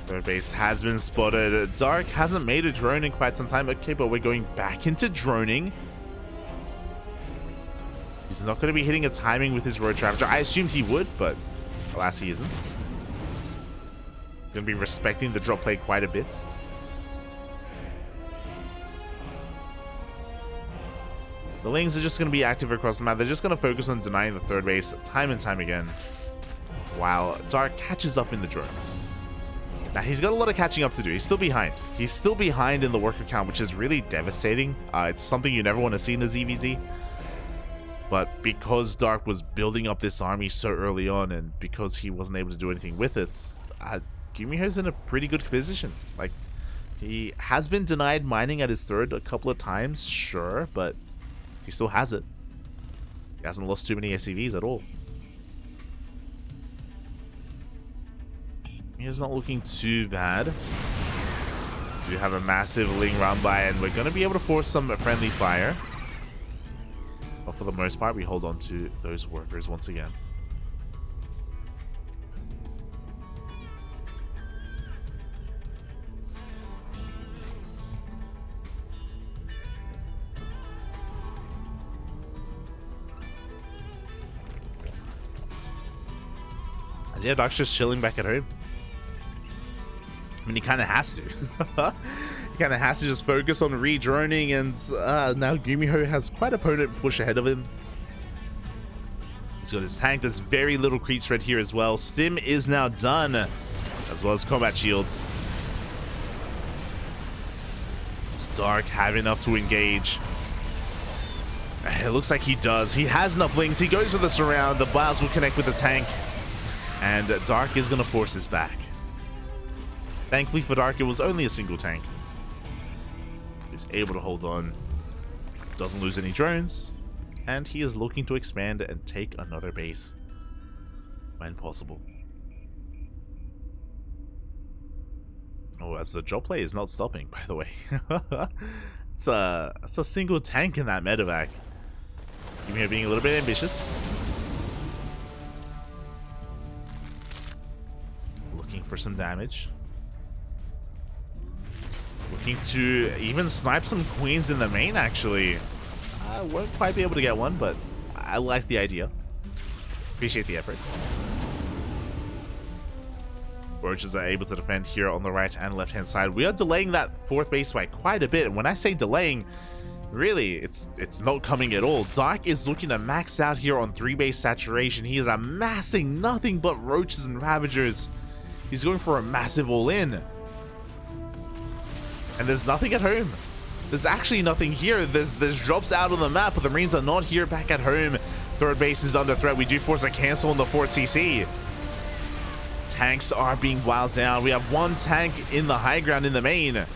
Third base has been spotted. Dark hasn't made a drone in quite some time. Okay, but we're going back into droning. He's not going to be hitting a timing with his Road Ravager. I assumed he would, but alas, he isn't. He's going to be respecting the drop play quite a bit. The Lings are just going to be active across the map. They're just going to focus on denying the third base time and time again, while Dark catches up in the drones. Now, he's got a lot of catching up to do. He's still behind. He's still behind in the worker count, which is really devastating. It's something you never want to see in a ZVZ. But because Dark was building up this army so early on, and because he wasn't able to do anything with it, GuMiho's in a pretty good position. Like, he has been denied mining at his third a couple of times, sure, but he still has it. He hasn't lost too many SCVs at all. He's not looking too bad. We do have a massive Ling run by, and we're going to be able to force some friendly fire. But for the most part, we hold on to those workers once again. Yeah, Dark's just chilling back at home. I mean, he kind of has to. He kind of has to just focus on re-droning, and now GuMiho has quite a potent push ahead of him. He's got his tank. There's very little creep spread here as well. Stim is now done, as well as combat shields. Does Dark have enough to engage? It looks like he does. He has enough links. He goes for the surround. The blast will connect with the tank, and Dark is going to force his back. Thankfully for Dark, it was only a single tank. He's able to hold on. Doesn't lose any drones. And he is looking to expand and take another base when possible. Oh, as the drop play is not stopping, by the way. It's a single tank in that medevac. GuMiho being a little bit ambitious. Looking for some damage. Looking to even snipe some queens in the main, actually. I won't quite be able to get one, but I like the idea. Appreciate the effort. Roaches are able to defend here on the right and left hand side. We are delaying that fourth base by quite a bit. And when I say delaying, really, it's not coming at all. Dark is looking to max out here on 3-base saturation. He is amassing nothing but roaches and ravagers. He's going for a massive all-in. And there's nothing at home. There's actually nothing here. There's drops out on the map, but the Marines are not here back at home. Third base is under threat. We do force a cancel on the Fort CC. Tanks are being wilded down. We have one tank in the high ground in the main. Oh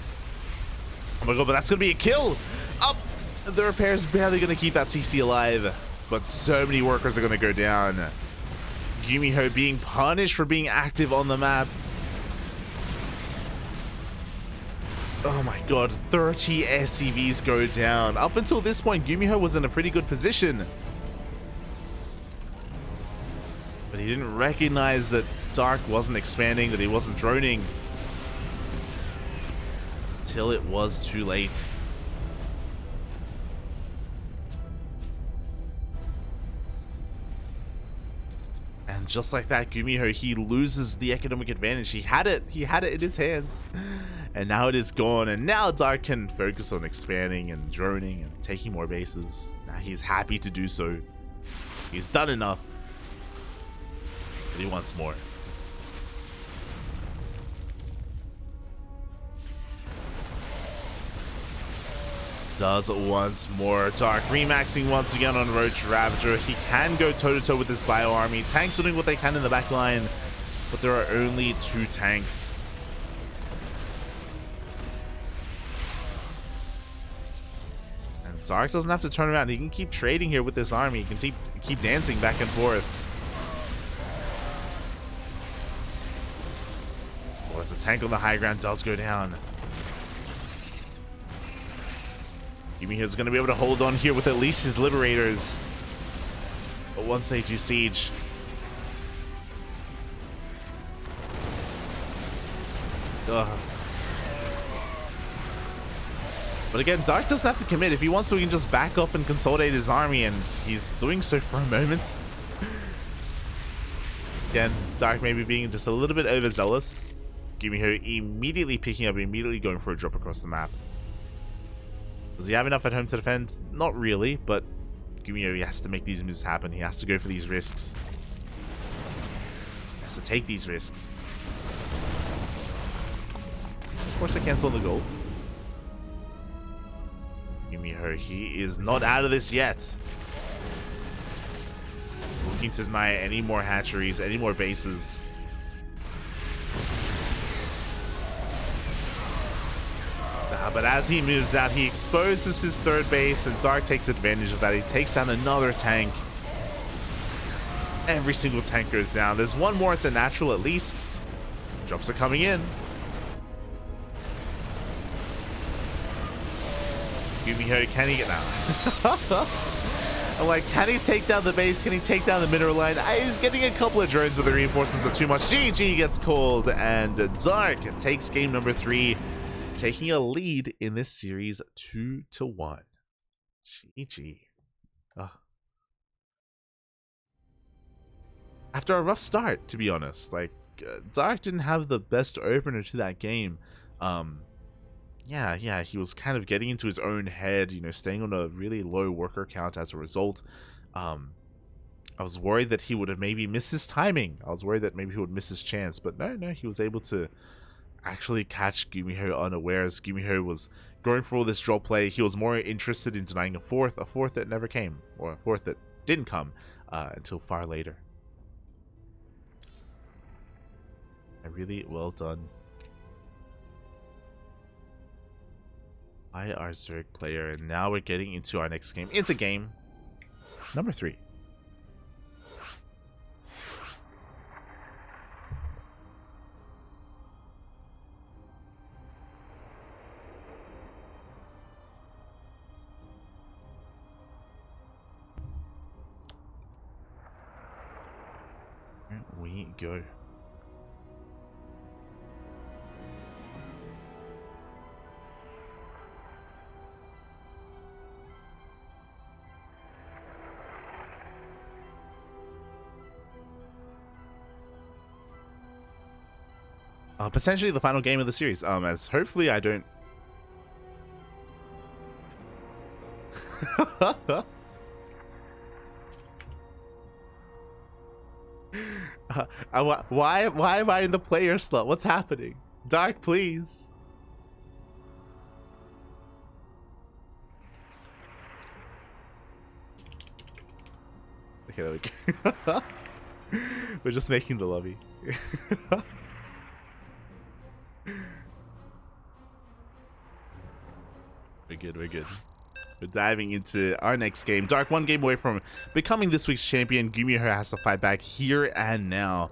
my god, but that's going to be a kill. Up. The repair's barely going to keep that CC alive, but so many workers are going to go down. GuMiho being punished for being active on the map. Oh my god, 30 SCVs go down. Up until this point, GuMiho was in a pretty good position. But he didn't recognize that Dark wasn't expanding, that he wasn't droning. Until it was too late. And just like that, GuMiho, he loses the economic advantage. He had it in his hands. And now it is gone, and now Dark can focus on expanding and droning and taking more bases. Now he's happy to do so. He's done enough. But he wants more. Does want more. Dark remaxing once again on Roach Ravager. He can go toe-to-toe with this bio army. Tanks are doing what they can in the back line, but there are only 2 tanks. Dark doesn't have to turn around. He can keep trading here with this army. He can keep dancing back and forth. Well, as the tank on the high ground does go down. GuMiho's going to be able to hold on here with at least his Liberators. But once they do siege... Ugh. But again, Dark doesn't have to commit. If he wants to, he can just back off and consolidate his army, and he's doing so for a moment. Again, Dark maybe being just a little bit overzealous. GuMiho immediately picking up, immediately going for a drop across the map. Does he have enough at home to defend? Not really, but GuMiho, he has to make these moves happen. He has to go for these risks. He has to take these risks. Of course, I cancel the gold. GuMiho, he is not out of this yet. Looking to deny any more hatcheries, any more bases. But as he moves out, he exposes his third base, and Dark takes advantage of that. He takes down another tank. Every single tank goes down. There's one more at the natural at least. Drops are coming in. GuMiho, can he get down? I'm like, can he take down the base? Can he take down the mineral line? He's getting a couple of drones, but the reinforcements are too much. GG gets called, and Dark takes game number 3, taking a lead in this series 2-1. GG. Oh. after a rough start, to be honest. Like, Dark didn't have the best opener to that game. Yeah, he was kind of getting into his own head, you know, staying on a really low worker count as a result. I was worried that he would have maybe missed his timing. I was worried that maybe he would miss his chance, but no, he was able to actually catch GuMiho unawares. GuMiho was going for all this drop play. He was more interested in denying a fourth that never came, or a fourth that didn't come until far later. Really well done by our Zerg player. And now we're getting into our next game. It's a game number 3. Here we go. Potentially the final game of the series. As hopefully I don't. Why am I in the player slot? What's happening? Dark, please. Okay, there we go. We're just making the lobby. We're good. We're diving into our next game. Dark, one game away from becoming this week's champion. GuMiho has to fight back here and now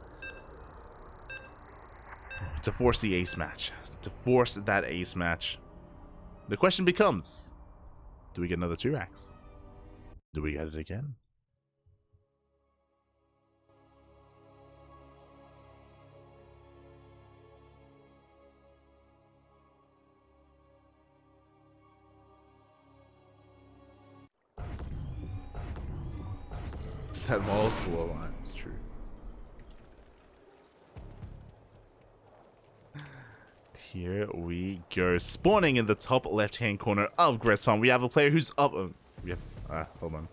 to force the ace match. To force that ace match. The question becomes, do we get another 2 racks? Do we get it again? Had multiple lines, true. Here we go. Spawning in the top left-hand corner of Gressfarm, we have a player who's up. We have, hold on.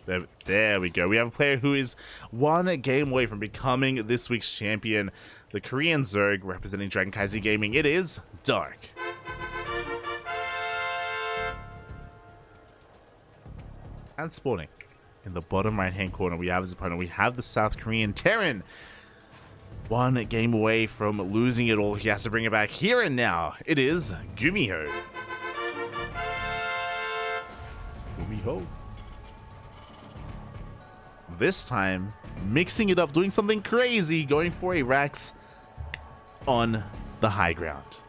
There we go. We have a player who is 1 game away from becoming this week's champion. The Korean Zerg representing CranKy Gaming. It is Dark. And spawning in the bottom right-hand corner, we have his opponent. We have the South Korean Terran. 1 game away from losing it all. He has to bring it back here and now. It is GuMiho. GuMiho. This time, mixing it up, doing something crazy, going for a Rax on the high ground.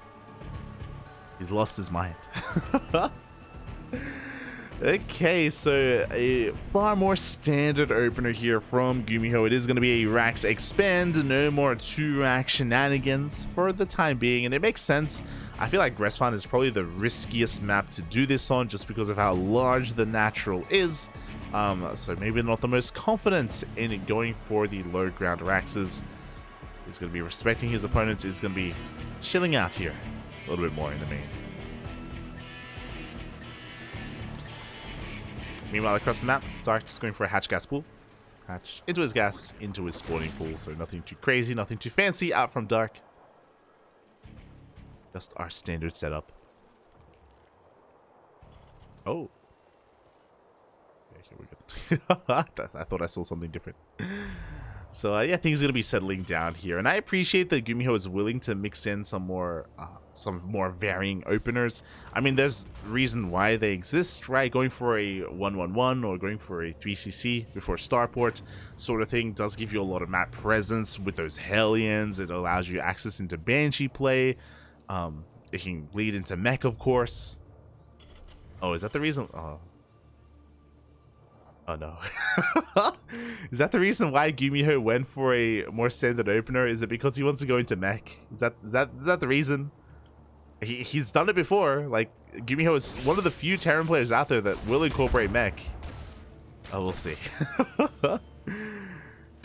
He's lost his mind. Okay, so a far more standard opener here from GuMiho. It is going to be a Rax expand, no more 2-rack shenanigans for the time being, and it makes sense. I feel like Gressfarm is probably the riskiest map to do this on just because of how large the natural is. So maybe not the most confident in going for the low ground Raxes. He's going to be respecting his opponent. He's going to be chilling out here a little bit more in the main. Meanwhile, across the map, Dark just going for a hatch gas pool. Hatch into his gas, into his spawning pool. So nothing too crazy, nothing too fancy out from Dark. Just our standard setup. Oh. Okay, here we go. I thought I saw something different. So yeah, things are gonna be settling down here, and I appreciate that GuMiho is willing to mix in some more varying openers. I mean, there's reason why they exist, right? Going for a 1-1-1 or going for a 3cc before starport sort of thing does give you a lot of map presence with those Hellions. It allows you access into Banshee play. It can lead into mech, of course. Oh, is that the reason? Oh no. Is that the reason why GuMiho went for a more standard opener? Is it because he wants to go into mech? Is that the reason? He's done it before. Like, GuMiho is one of the few Terran players out there that will incorporate mech. Oh, we'll see.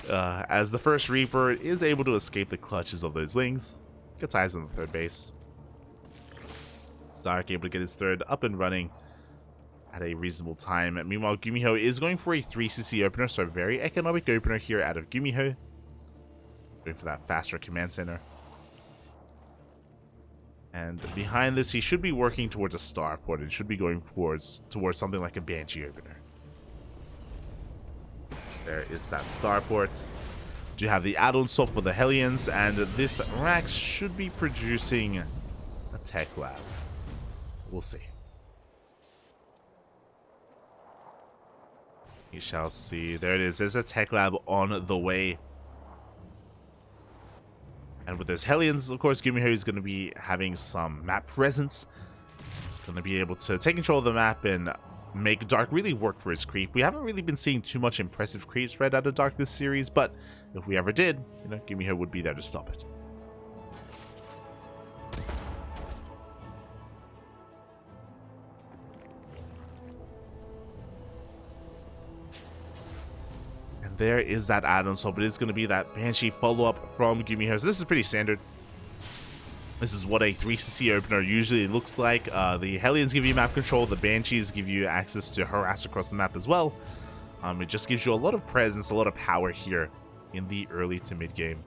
as the first Reaper is able to escape the clutches of those Lings. Gets eyes on the third base. Dark able to get his third up and running at a reasonable time. Meanwhile, GuMiho is going for a 3cc opener, so a very economic opener here out of GuMiho. Going for that faster command center. And behind this, he should be working towards a starport. It should be going towards something like a Banshee opener. There is that starport. Do have the add-on swap for the Hellions, and this Rax should be producing a tech lab. We'll see. We shall see. There it is. There's a tech lab on the way. And with those Hellions, of course, GuMiho is going to be having some map presence. Going to be able to take control of the map and make Dark really work for his creep. We haven't really been seeing too much impressive creep spread out of Dark this series, but if we ever did, you know, GuMiho would be there to stop it. There is that add-on swap. It is going to be that Banshee follow-up from GuMiho. So this is pretty standard. This is what a 3cc opener usually looks like. The Hellions give you map control. The Banshees give you access to harass across the map as well. It just gives you a lot of presence, a lot of power here in the early to mid game.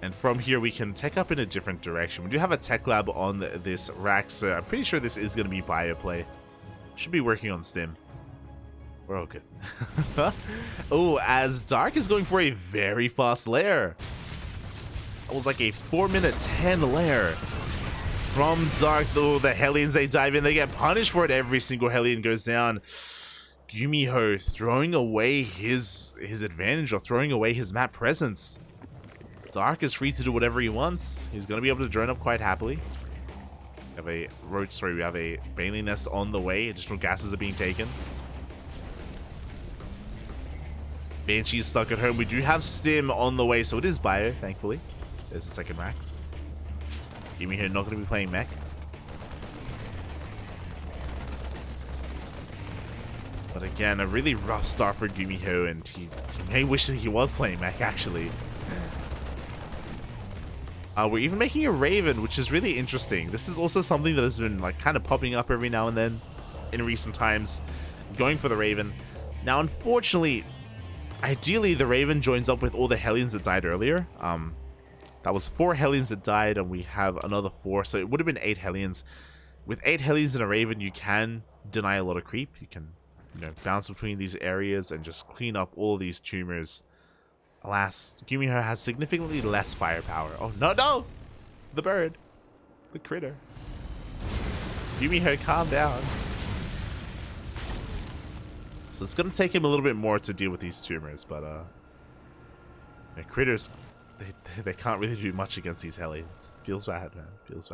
And from here, we can tech up in a different direction. We do have a tech lab on this Rax. So I'm pretty sure this is going to be bioplay. Should be working on stim. We're all good. Oh, as Dark is going for a very fast lair. It was like a 4-minute 10 lair from Dark. Though the Hellions, they dive in, they get punished for it. Every single Hellion goes down. GuMiho throwing away his advantage, or throwing away his map presence. Dark is free to do whatever he wants. He's going to be able to drone up quite happily. We have a Bailey nest on the way. Additional gases are being taken. Banshee is stuck at home. We do have stim on the way, so it is bio, thankfully. There's the second Rax. GuMiho not going to be playing mech. But again, a really rough start for GuMiho, and he may wish that he was playing mech, actually. We're even making a Raven, which is really interesting. This is also something that has been like kind of popping up every now and then in recent times. Going for the Raven. Now, unfortunately, ideally, the Raven joins up with all the Hellions that died earlier. That was 4 Hellions that died, and we have another 4, so it would have been 8 Hellions. With 8 Hellions and a Raven, you can deny a lot of creep. You can, you know, bounce between these areas and just clean up all of these tumors. Alas, GuMiho has significantly less firepower. Oh, no! The bird. The critter. GuMiho, calm down. So it's going to take him a little bit more to deal with these tumors, but the critters, they can't really do much against these Hellions. Feels bad, man. Feels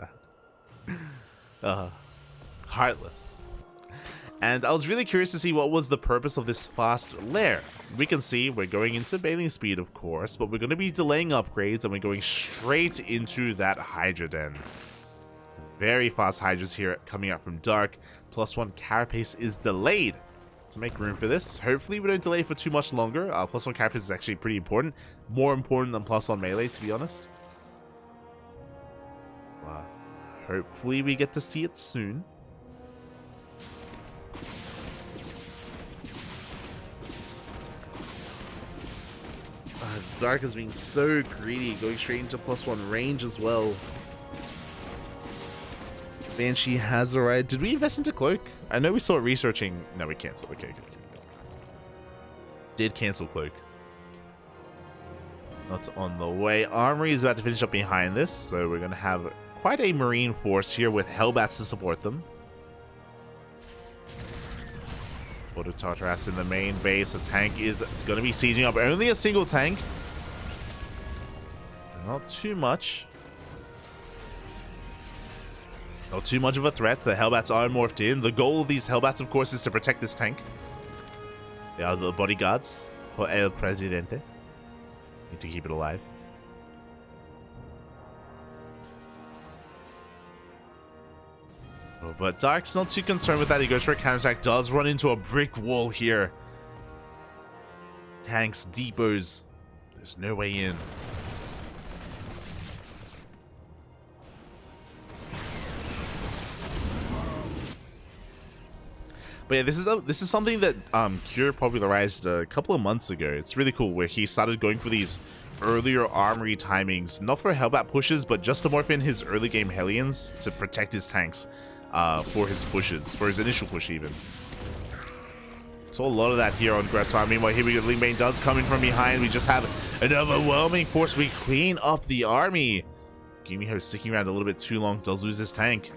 bad. Heartless. And I was really curious to see what was the purpose of this fast lair. We can see we're going into bailing speed, of course, but we're going to be delaying upgrades, and we're going straight into that Hydra Den. Very fast Hydras here coming out from Dark. +1 carapace is delayed to make room for this. Hopefully we don't delay for too much longer. +1 carapace is actually pretty important. More important than +1 melee, to be honest. Hopefully we get to see it soon. Dark is being so greedy, going straight into +1 range as well. Banshee has arrived. Did we invest into Cloak? I know we saw it researching. No, we canceled. Okay. Did cancel Cloak. Not on the way. Armory is about to finish up behind this, so we're going to have quite a Marine force here with Hellbats to support them. Auto Tartaras in the main base. The tank is going to be sieging up. Only a single tank. Not too much. Not too much of a threat. The Hellbats are morphed in. The goal of these Hellbats, of course, is to protect this tank. They are the bodyguards for El Presidente. Need to keep it alive. Oh, but Dark's not too concerned with that. He goes for a counterattack. Does run into a brick wall here. Tanks, depots. There's no way in. But yeah, this is something that Cure popularized a couple of months ago. It's really cool, where he started going for these earlier armory timings, not for Hellbat pushes, but just to morph in his early game Hellions to protect his tanks for his pushes, for his initial push even. So a lot of that here on Gressfire. Meanwhile, here we go. Ling Bane does come in from behind. We just have an overwhelming force. We clean up the army. GuMiho sticking around a little bit too long, does lose his tank.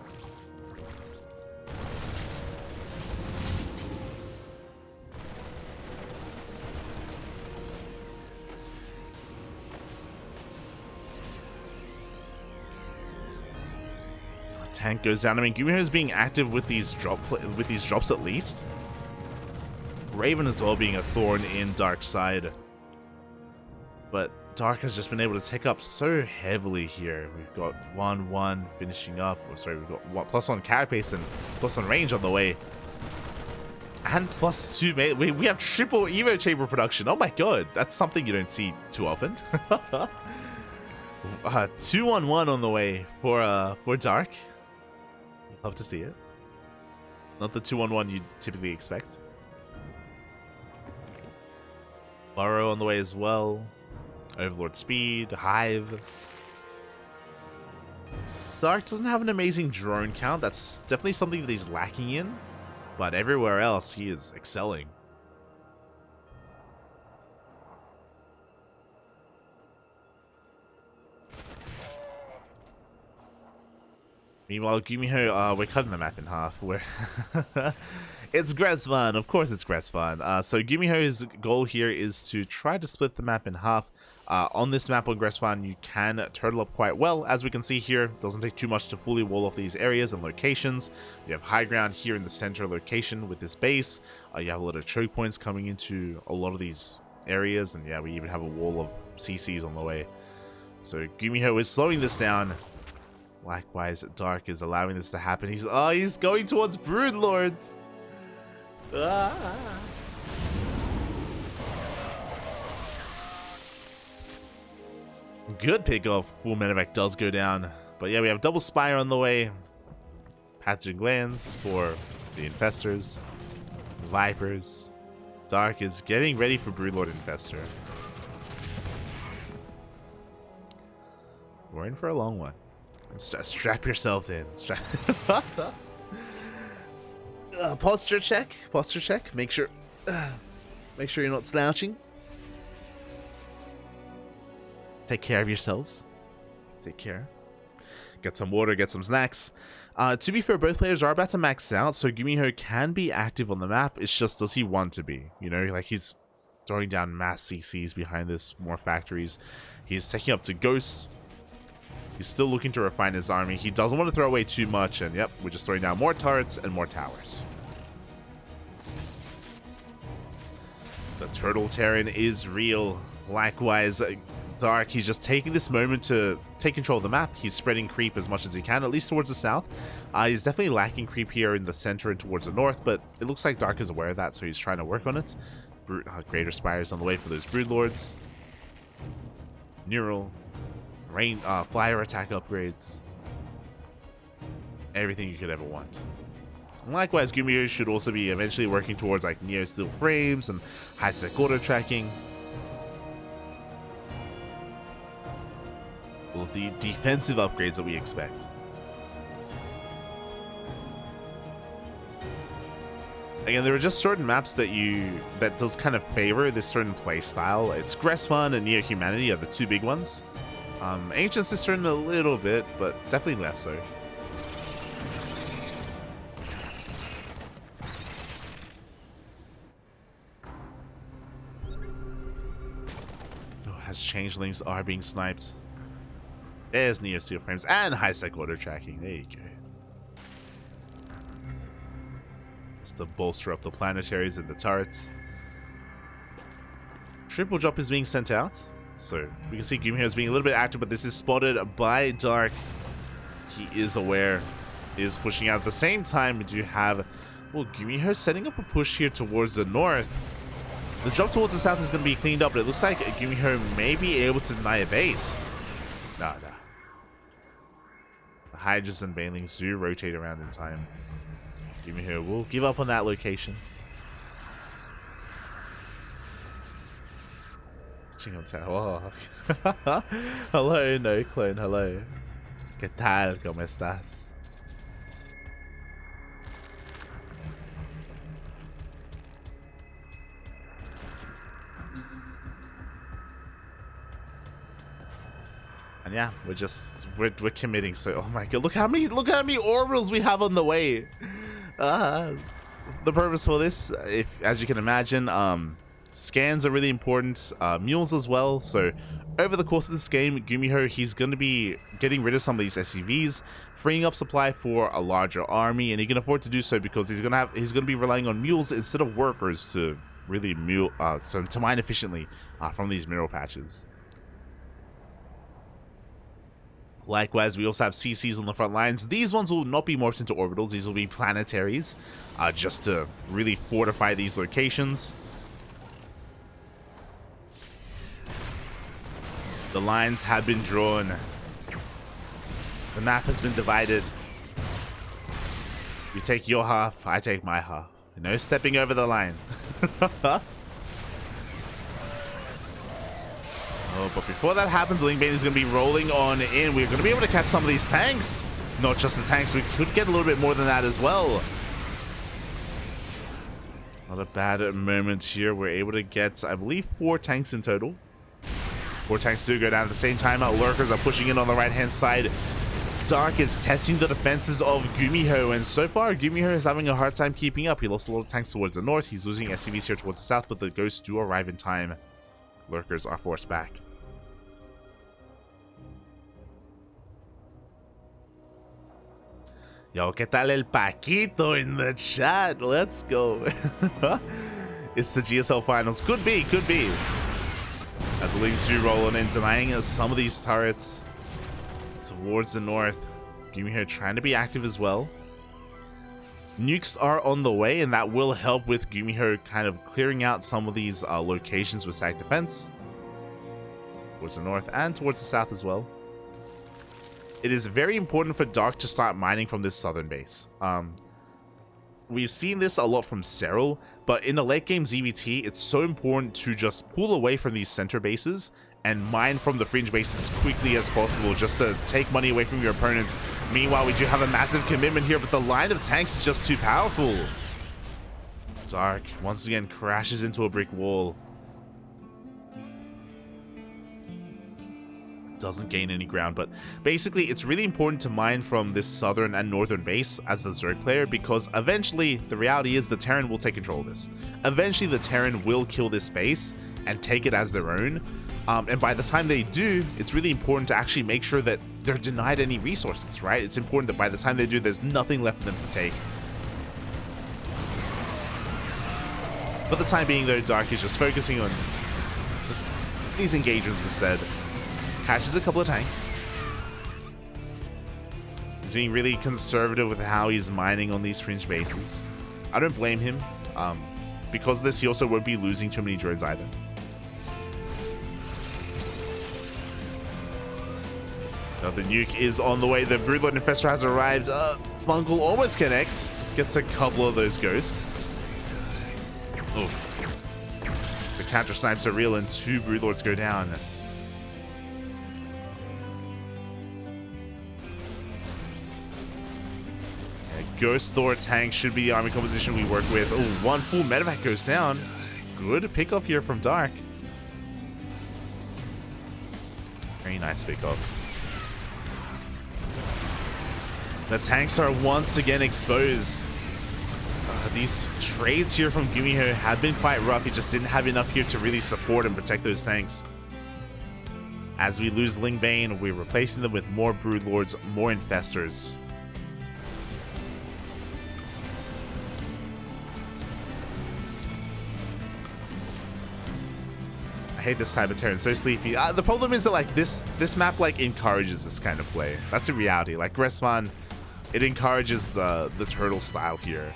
Tank goes down. I mean, GuMiho is being active with these drops at least. Raven as well being a thorn in Dark's side. But Dark has just been able to take up so heavily here. We've got 1-1 finishing up. Or sorry, we've got +1 carapace and +1 range on the way. And +2 melee. We have triple Evo chamber production. Oh my god, that's something you don't see too often. 2-1-1 on the way for Dark. Love to see it. Not the 2-1-1 you'd typically expect. Burrow on the way as well. Overlord speed, Hive. Dark doesn't have an amazing drone count. That's definitely something that he's lacking in. But everywhere else, he is excelling. Meanwhile, GuMiho, we're cutting the map in half. It's Gressfun. Of course it's Gressfun. So GuMiho's goal here is to try to split the map in half. On this map on Gressfun, you can turtle up quite well. As we can see here, it doesn't take too much to fully wall off these areas and locations. You have high ground here in the center location with this base. You have a lot of choke points coming into a lot of these areas. And yeah, we even have a wall of CCs on the way. So GuMiho is slowing this down. Likewise, Dark is allowing this to happen. He's going towards Broodlords. Good pickoff. Full medevac does go down. But yeah, we have double Spire on the way. Pathogen glands for the infestors. Vipers. Dark is getting ready for Broodlord Infestor. We're in for a long one. Strap yourselves in. Posture check. Posture check. Make sure you're not slouching. Take care of yourselves. Take care. Get some water. Get some snacks. To be fair, both players are about to max out, so GuMiho can be active on the map. It's just, does he want to be? You know, like he's throwing down mass CCs behind this, more factories. He's taking up to Ghosts. He's still looking to refine his army. He doesn't want to throw away too much, and yep, we're just throwing down more turrets and more towers. The Turtle Terran is real. Likewise, Dark, he's just taking this moment to take control of the map. He's spreading creep as much as he can, at least towards the south. He's definitely lacking creep here in the center and towards the north, but it looks like Dark is aware of that, so he's trying to work on it. Greater Spires on the way for those Broodlords. Neural. Rain, flyer attack upgrades. Everything you could ever want. And likewise, GuMiho should also be eventually working towards like Neo Steel frames and high-sec auto tracking. All of the defensive upgrades that we expect. Again, there are just certain maps that does kind of favor this certain play style. It's Gressfun and Neo Humanity are the two big ones. Ancient Cistern a little bit, but definitely less so. Oh, as changelings are being sniped. There's Neo Steel frames and high-sec auto tracking. There you go. Just to bolster up the planetaries and the turrets. Triple drop is being sent out. So we can see GuMiho is being a little bit active, but this is spotted by Dark. He is aware, is pushing out. At the same time, we do have, well, GuMiho setting up a push here towards the north. The drop towards the south is going to be cleaned up, but it looks like GuMiho may be able to deny a base. Nah. The Hydras and Banelings do rotate around in time. GuMiho will give up on that location. Oh. Hello, no clone. Hello. ¿Qué tal? ¿Cómo estás? And yeah, we're committing. So, oh my god, look how many orbitals we have on the way. The purpose for this, as you can imagine, scans are really important, mules as well. So over the course of this game, GuMiho, he's going to be getting rid of some of these SCVs, freeing up supply for a larger army, and he can afford to do so because he's going to be relying on mules instead of workers to really to mine efficiently from these mineral patches. Likewise, we also have CCs on the front lines. These ones will not be morphed into orbitals. These will be planetaries, just to really fortify these locations. The lines have been drawn. The map has been divided. You take your half, I take my half. No stepping over the line. Oh, but before that happens, Lingbane is going to be rolling on in. We're going to be able to catch some of these tanks. Not just the tanks, we could get a little bit more than that as well. Not a bad moment here. We're able to get, I believe, 4 tanks in total. 4 tanks do go down at the same time. Lurkers are pushing in on the right-hand side. Dark is testing the defenses of GuMiho, and so far, GuMiho is having a hard time keeping up. He lost a lot of tanks towards the north. He's losing SCVs here towards the south, but the ghosts do arrive in time. Lurkers are forced back. Yo, ¿qué tal el Paquito in the chat? Let's go. It's the GSL finals. Could be. As the Leagues do roll on in, denying some of these turrets towards the north. GuMiho trying to be active as well. Nukes are on the way, and that will help with GuMiho kind of clearing out some of these locations with stack defense. Towards the north and towards the south as well. It is very important for Dark to start mining from this southern base. We've seen this a lot from Serral, but in the late game ZVT, it's so important to just pull away from these center bases and mine from the fringe bases as quickly as possible just to take money away from your opponents. Meanwhile, we do have a massive commitment here, but the line of tanks is just too powerful. Dark, once again, crashes into a brick wall. Doesn't gain any ground, but basically it's really important to mine from this southern and northern base as the Zerg player, because eventually the reality is the Terran will take control of this. Eventually the Terran will kill this base and take it as their own, and by the time they do, it's really important to actually make sure that they're denied any resources, right? It's important that by the time they do, there's nothing left for them to take. For the time being though, Dark is just focusing on these engagements instead. Catches a couple of tanks. He's being really conservative with how he's mining on these fringe bases. I don't blame him. Because of this, he also won't be losing too many drones either. Now the nuke is on the way. The Broodlord Infestor has arrived. Fungal almost connects. Gets a couple of those ghosts. Oof. The counter snipes are real and 2 Broodlords go down. Ghost Thor tank should be the army composition we work with. Oh, 1 full medevac goes down. Good pickoff here from Dark. Very nice pickoff. The tanks are once again exposed. These trades here from GuMiho have been quite rough. He just didn't have enough here to really support and protect those tanks. As we lose Lingbane, we're replacing them with more Broodlords, more Infestors. I hate this type of Terran, so sleepy. The problem is that like this map like encourages this kind of play. That's the reality. Like Gresvan, it encourages the turtle style here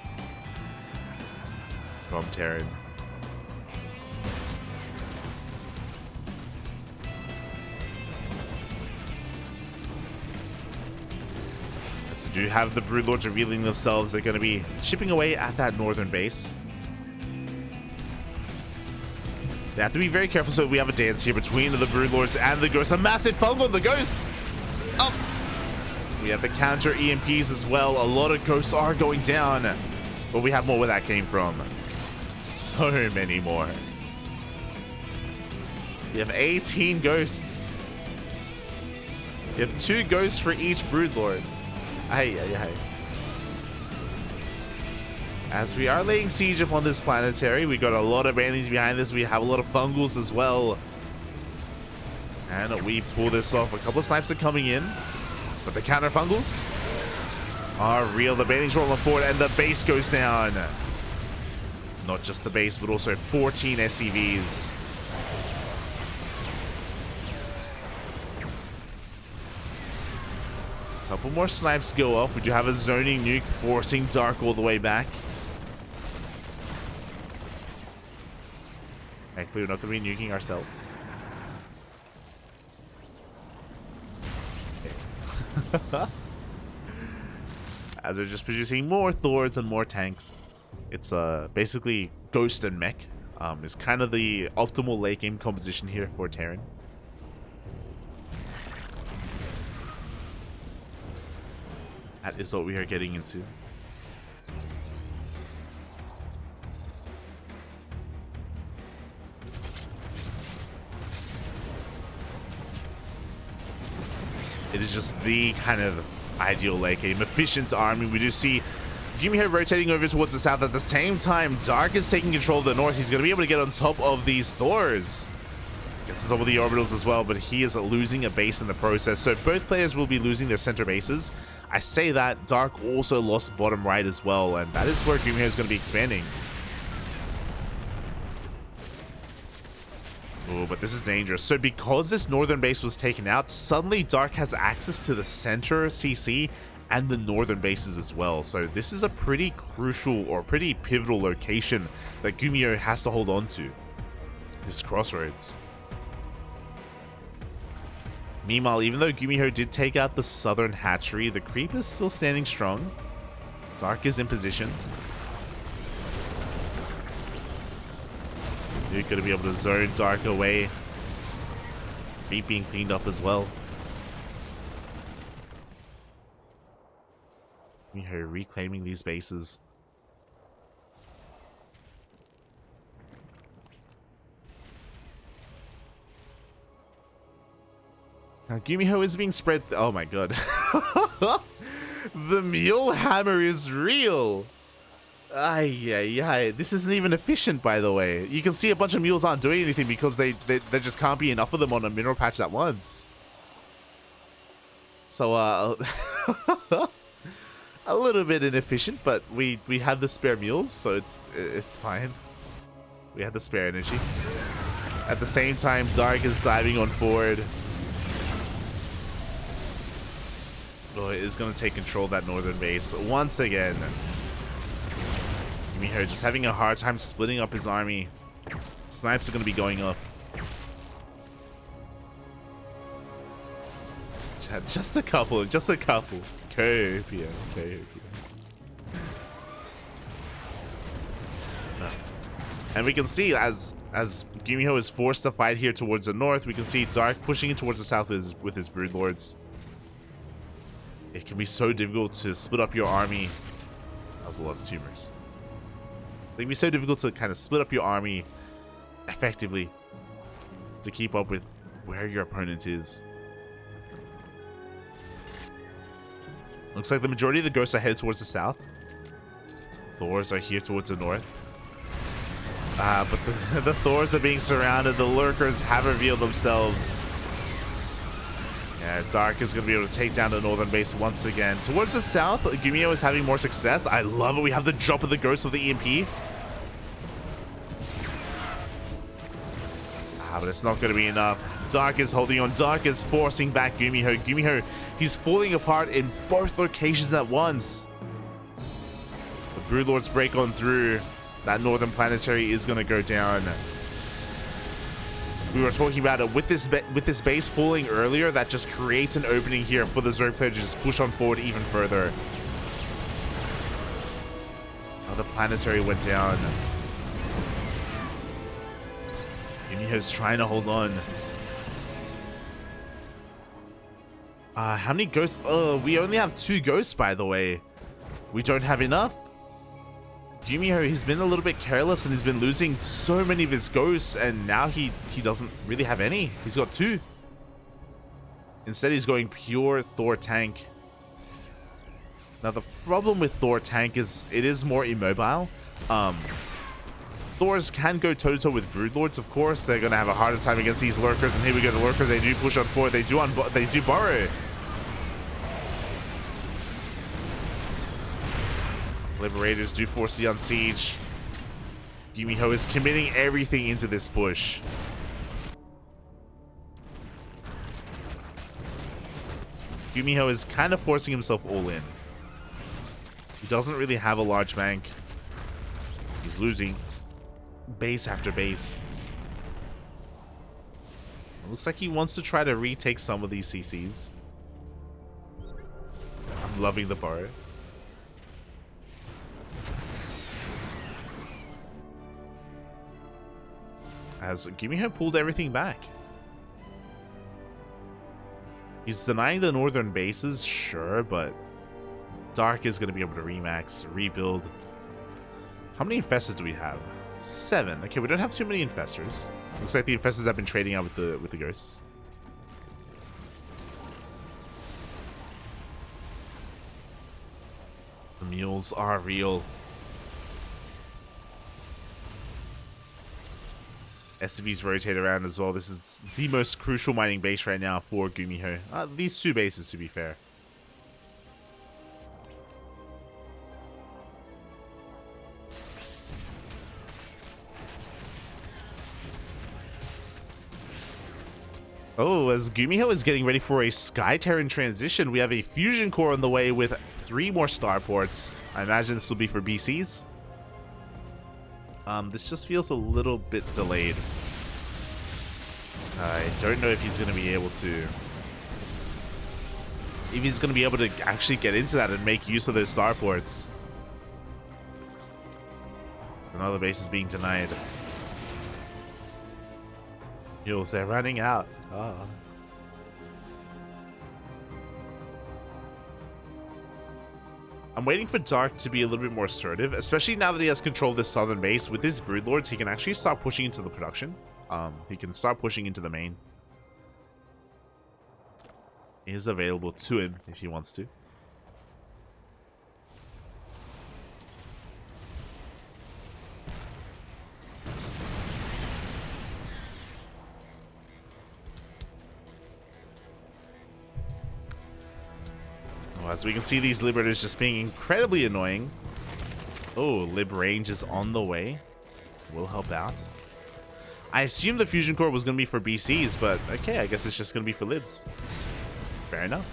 from Terran. do have the Broodlords revealing themselves. They're going to be chipping away at that northern base. They have to be very careful, so we have a dance here between the Broodlords and the Ghosts. A massive fungal on the Ghosts! Oh! We have the counter EMPs as well. A lot of Ghosts are going down. But we have more where that came from. So many more. We have 18 Ghosts. You have 2 Ghosts for each Broodlord. Ay, ay, ay. As we are laying siege upon this planetary, we got a lot of banelings behind this. We have a lot of fungals as well. And we pull this off. A couple of snipes are coming in. But the counter fungals are real. The banelings rolling forward and the base goes down. Not just the base, but also 14 SCVs. Couple more snipes go off. We do have a zoning nuke forcing Dark all the way back. Thankfully, we're not going to be nuking ourselves. Okay. As we're just producing more Thors and more tanks. It's basically Ghost and Mech. Is kind of the optimal late game composition here for Terran. That is what we are getting into. It is just the kind of ideal late game, efficient army. We do see GuMiho rotating over towards the south. At the same time, Dark is taking control of the north. He's going to be able to get on top of these Thors. Gets on top of the orbitals as well, but he is losing a base in the process. So both players will be losing their center bases. I say that, Dark also lost bottom right as well, and that is where GuMiho is going to be expanding. Oh, but this is dangerous. So because this northern base was taken out, suddenly Dark has access to the center CC and the northern bases as well. So this is a pretty crucial or pretty pivotal location that GuMiho has to hold on to. This crossroads. Meanwhile, even though GuMiho did take out the southern hatchery, the creep is still standing strong. Dark is in position. You're going to be able to zone Dark away. Creep being cleaned up as well. GuMiho reclaiming these bases. Now, GuMiho is being spread. Oh my god. The mule hammer is real. Ay, ay, ay. This isn't even efficient, by the way. You can see a bunch of mules aren't doing anything because there just can't be enough of them on a mineral patch at once. So, a little bit inefficient, but we had the spare mules, so it's fine. We had the spare energy. At the same time, Dark is diving on forward. Oh, it is going to take control of that northern base once again. GuMiho just having a hard time splitting up his army. Snipes are going to be going up. Just a couple, just a couple. Copia. And we can see as GuMiho is forced to fight here towards the north, we can see Dark pushing in towards the south with his Broodlords. It can be so difficult to split up your army. That was a lot of tumors. It can be so difficult to kind of split up your army effectively to keep up with where your opponent is. Looks like the majority of the ghosts are headed towards the south. Thors are here towards the north. But the Thors are being surrounded. The lurkers have revealed themselves. Yeah, Dark is going to be able to take down the northern base once again. Towards the south, GuMiho is having more success. I love it. We have the drop of the ghost of the EMP. But it's not going to be enough. Dark is holding on. Dark is forcing back GuMiho. GuMiho, he's falling apart in both locations at once. The Broodlords break on through. That northern planetary is going to go down. We were talking about it with this base falling earlier. That just creates an opening here for the Zerg player to just push on forward even further. Oh, the planetary went down. GuMiho's trying to hold on. How many ghosts? Oh, we only have 2 ghosts, by the way. We don't have enough. GuMiho, he's been a little bit careless and he's been losing so many of his ghosts, and now he doesn't really have any. He's got 2. Instead, he's going pure Thor tank. Now, the problem with Thor tank is it is more immobile. Thors can go toe-to-toe with Broodlords, of course. They're going to have a harder time against these Lurkers, and here we go. The Lurkers, they do push on forward. They do burrow. Liberators do force the unsiege. GuMiho is committing everything into this push. GuMiho is kind of forcing himself all in. He doesn't really have a large bank. He's losing base after base. It looks like he wants to try to retake some of these CCs. I'm loving the burrow. As GuMiho pulled everything back. He's denying the northern bases, sure, but Dark is going to be able to remax, rebuild. How many infestors do we have? 7. Okay, we don't have too many infestors. Looks like the infestors have been trading out with the ghosts. The mules are real. SCVs rotate around as well. This is the most crucial mining base right now for GuMiho. These 2 bases, to be fair. Oh, as GuMiho is getting ready for a Sky Terran transition, we have a fusion core on the way with 3 more starports. I imagine this will be for BCs. This just feels a little bit delayed. I don't know if he's going to be able to... If he's going to be able to actually get into that and make use of those starports. Another base is being denied. Mules, they're running out. Oh. I'm waiting for Dark to be a little bit more assertive, especially now that he has control of this southern base. With his Broodlords, he can actually start pushing into the production. He can start pushing into the main. He is available to him if he wants to. As we can see, these Liberators just being incredibly annoying. Oh, Lib range is on the way. Will help out. I assumed the Fusion Core was going to be for BCs, but okay, I guess it's just going to be for Libs. Fair enough.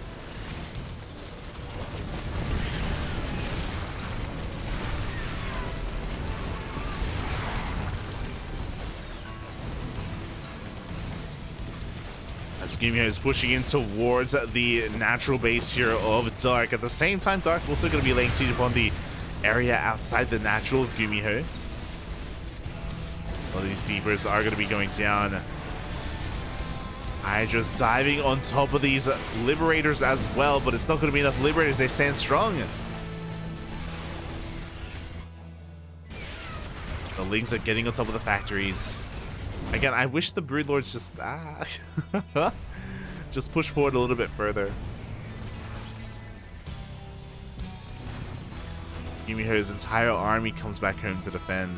As GuMiho is pushing in towards the natural base here of Dark. At the same time, Dark also going to be laying siege upon the area outside the natural of GuMiho. Well, these Deepers are going to be going down. Hydra's diving on top of these Liberators as well, but it's not going to be enough Liberators. They stand strong. The Lings are getting on top of the factories. Again, I wish the Broodlords just just push forward a little bit further. GuMiho's entire army comes back home to defend.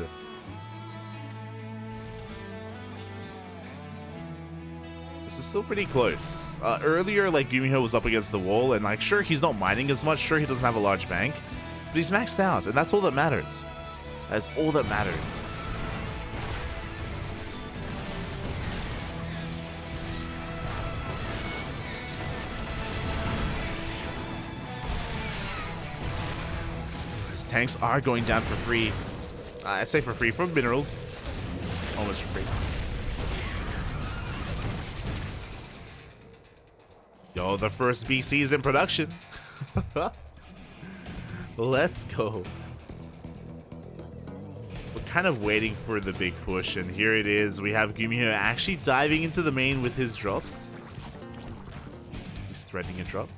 This is still pretty close. Earlier, like, GuMiho was up against the wall, and like, sure, he's not mining as much, sure, he doesn't have a large bank, but he's maxed out, and that's all that matters. That's all that matters. His tanks are going down for free. I say for free, for minerals. Almost for free. go. The first BC is in production. Let's go. We're kind of waiting for the big push, and here it is. We have GuMiho actually diving into the main with his drops. He's threatening a drop.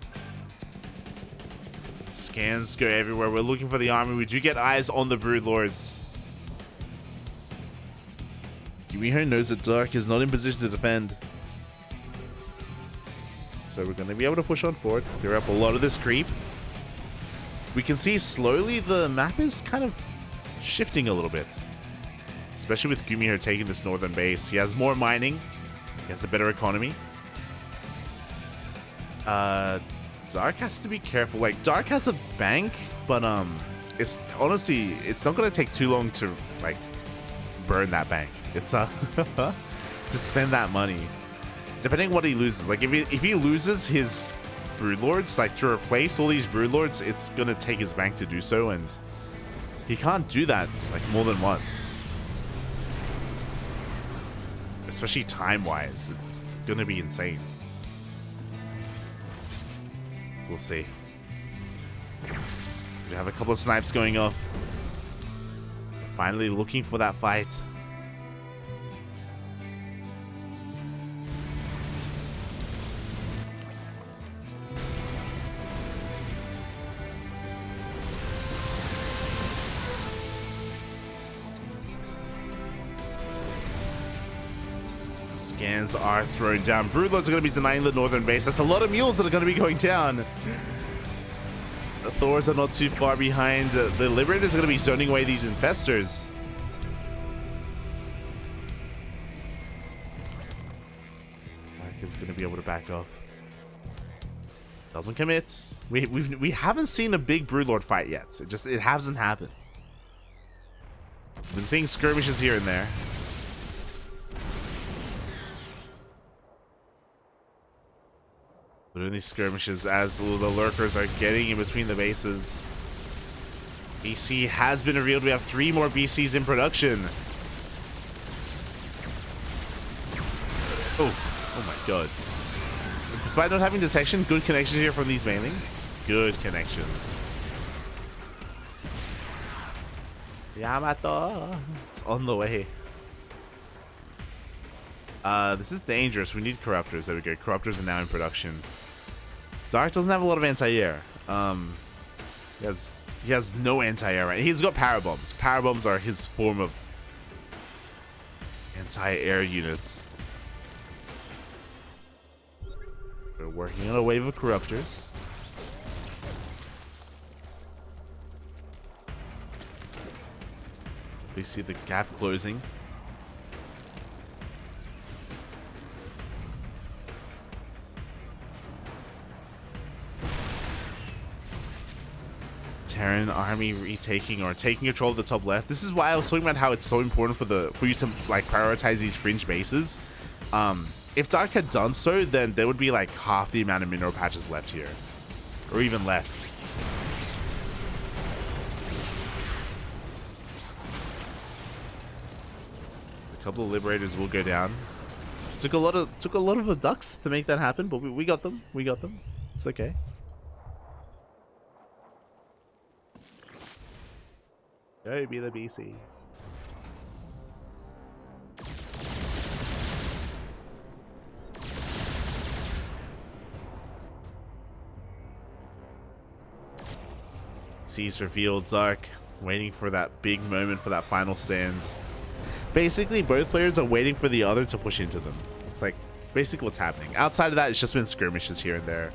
Scans go everywhere. We're looking for the army. We do get eyes on the Broodlords. GuMiho knows that Dark is not in position to defend. So we're going to be able to push on forward, clear up a lot of this creep. We can see slowly the map is kind of shifting a little bit. Especially with GuMiho taking this northern base. He has more mining. He has a better economy. Dark has to be careful. Like, Dark has a bank, but it's honestly, it's not going to take too long to, like, burn that bank. It's to spend that money. Depending on what he loses. Like, if he loses his Broodlords, like, to replace all these Broodlords, it's going to take his bank to do so, and he can't do that, like, more than once. Especially time-wise. It's going to be insane. We'll see. We have a couple of snipes going off. Finally looking for that fight. Scans are thrown down. Broodlords are going to be denying the northern base. That's a lot of mules that are going to be going down. The Thors are not too far behind. The Liberators are going to be zoning away these infestors. Mark is going to be able to back off. Doesn't commit. We haven't seen a big Broodlord fight yet. It hasn't happened. We've been seeing skirmishes here and there. But in these skirmishes, as the lurkers are getting in between the bases. BC has been revealed. We have 3 more BCs in production. Oh my god. Despite not having detection, good connection here from these mainlings. Good connections. Yamato! It's on the way. This is dangerous. We need Corruptors. There we go. Corruptors are now in production. Dark doesn't have a lot of anti-air. He has no anti-air, right? He's got power bombs. Power bombs are his form of anti-air units. We're working on a wave of Corruptors. They see the gap closing. Terran army retaking or taking control of the top left. This is why I was talking about how it's so important for you to like prioritize these fringe bases. If Dark had done so, then there would be like half the amount of mineral patches left here, or even less. A couple of Liberators will go down. Took a lot of ducks to make that happen, but we got them. We got them. It's okay. Go be the BCs. Seas revealed. Dark waiting for that big moment for that final stand. Basically, both players are waiting for the other to push into them. It's like basically what's happening. Outside of that, it's just been skirmishes here and there.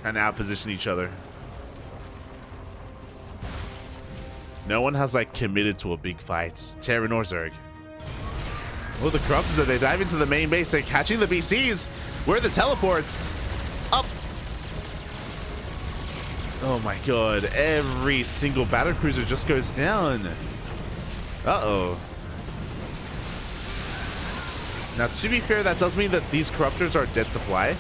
And outposition each other. No one has like committed to a big fight. Terran or Zerg. Oh, the Corruptors, they dive into the main base. They're catching the BCs. Where are the teleports? Up. Oh my god. Every single battlecruiser just goes down. Uh-oh. Now, to be fair, that does mean that these Corruptors are dead supply.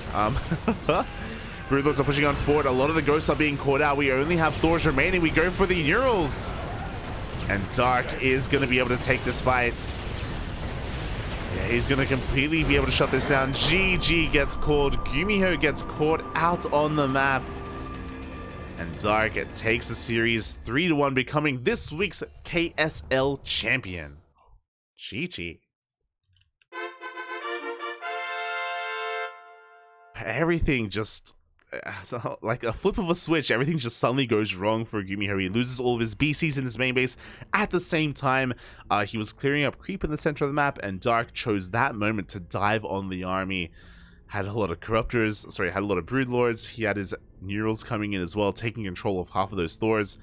Broodlords are pushing on forward. A lot of the ghosts are being caught out. We only have Thors remaining. We go for the Neurals. And Dark is going to be able to take this fight. Yeah, he's going to completely be able to shut this down. GG gets called. GuMiho gets caught out on the map. And Dark takes the series 3-1, becoming this week's KSL champion. GG. Everything just, like a flip of a switch, everything just suddenly goes wrong for GuMiho. He loses all of his BCs in his main base. At the same time, he was clearing up creep in the center of the map, and Dark chose that moment to dive on the army. Had a lot of corruptors, sorry, had a lot of broodlords. He had his neurals coming in as well, taking control of half of those Thors.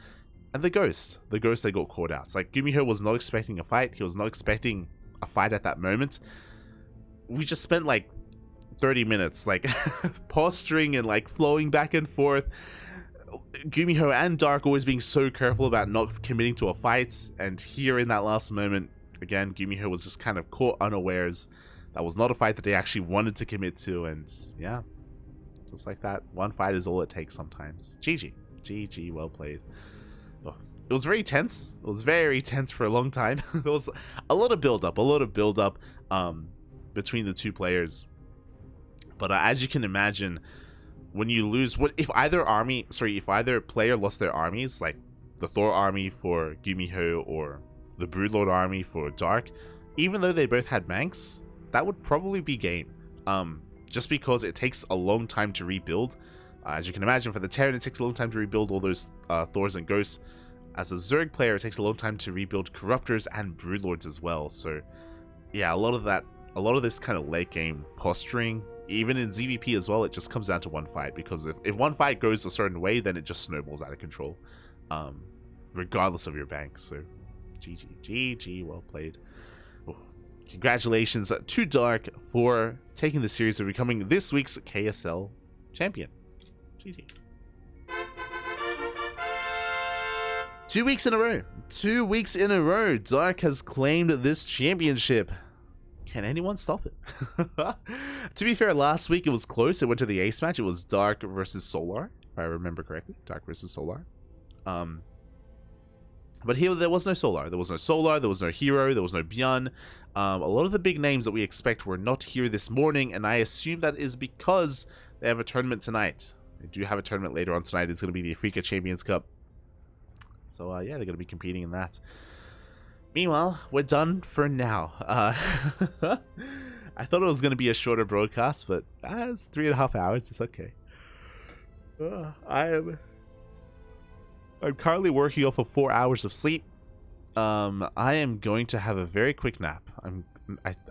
And the ghost they got caught out. It's like GuMiho was not expecting a fight. He was not expecting a fight at that moment. We just spent like 30 minutes like posturing and like flowing back and forth. GuMiho and Dark always being so careful about not committing to a fight, and here in that last moment, again, GuMiho was just kind of caught unawares. That was not a fight that they actually wanted to commit to, and yeah, just like that, one fight is all it takes sometimes. GG, well played. Oh, it was very tense. It was very tense for a long time. There was a lot of build up between the two players. But as you can imagine, when you lose, if either player lost their armies, like the Thor army for GuMiho or the Broodlord army for Dark, even though they both had banks, that would probably be game. Just because it takes a long time to rebuild. As you can imagine, for the Terran, it takes a long time to rebuild all those Thors and Ghosts. As a Zerg player, it takes a long time to rebuild Corruptors and Broodlords as well. So yeah, a lot of this kind of late game posturing, even in ZVP as well, it just comes down to one fight, because if one fight goes a certain way, then it just snowballs out of control, regardless of your bank. So GG, well played. Oh, congratulations to Dark for taking the series and becoming this week's KSL champion. GG. 2 weeks in a row. 2 weeks in a row, Dark has claimed this championship. Can anyone stop it? To be fair, last week it was close. It went to the ace match. It was Dark versus Solar, if I remember correctly. Dark versus Solar. But here there was no Solar. There was no Solar. There was no Hero. There was no Bjorn. A lot of the big names that we expect were not here this morning, and I assume that is because they have a tournament tonight. They do have a tournament later on tonight. It's going to be the Africa Champions Cup. So yeah, they're going to be competing in that. Meanwhile, we're done for now. I thought it was going to be a shorter broadcast, but it's 3.5 hours. It's okay. I'm currently working off of 4 hours of sleep. I am going to have a very quick nap. I'm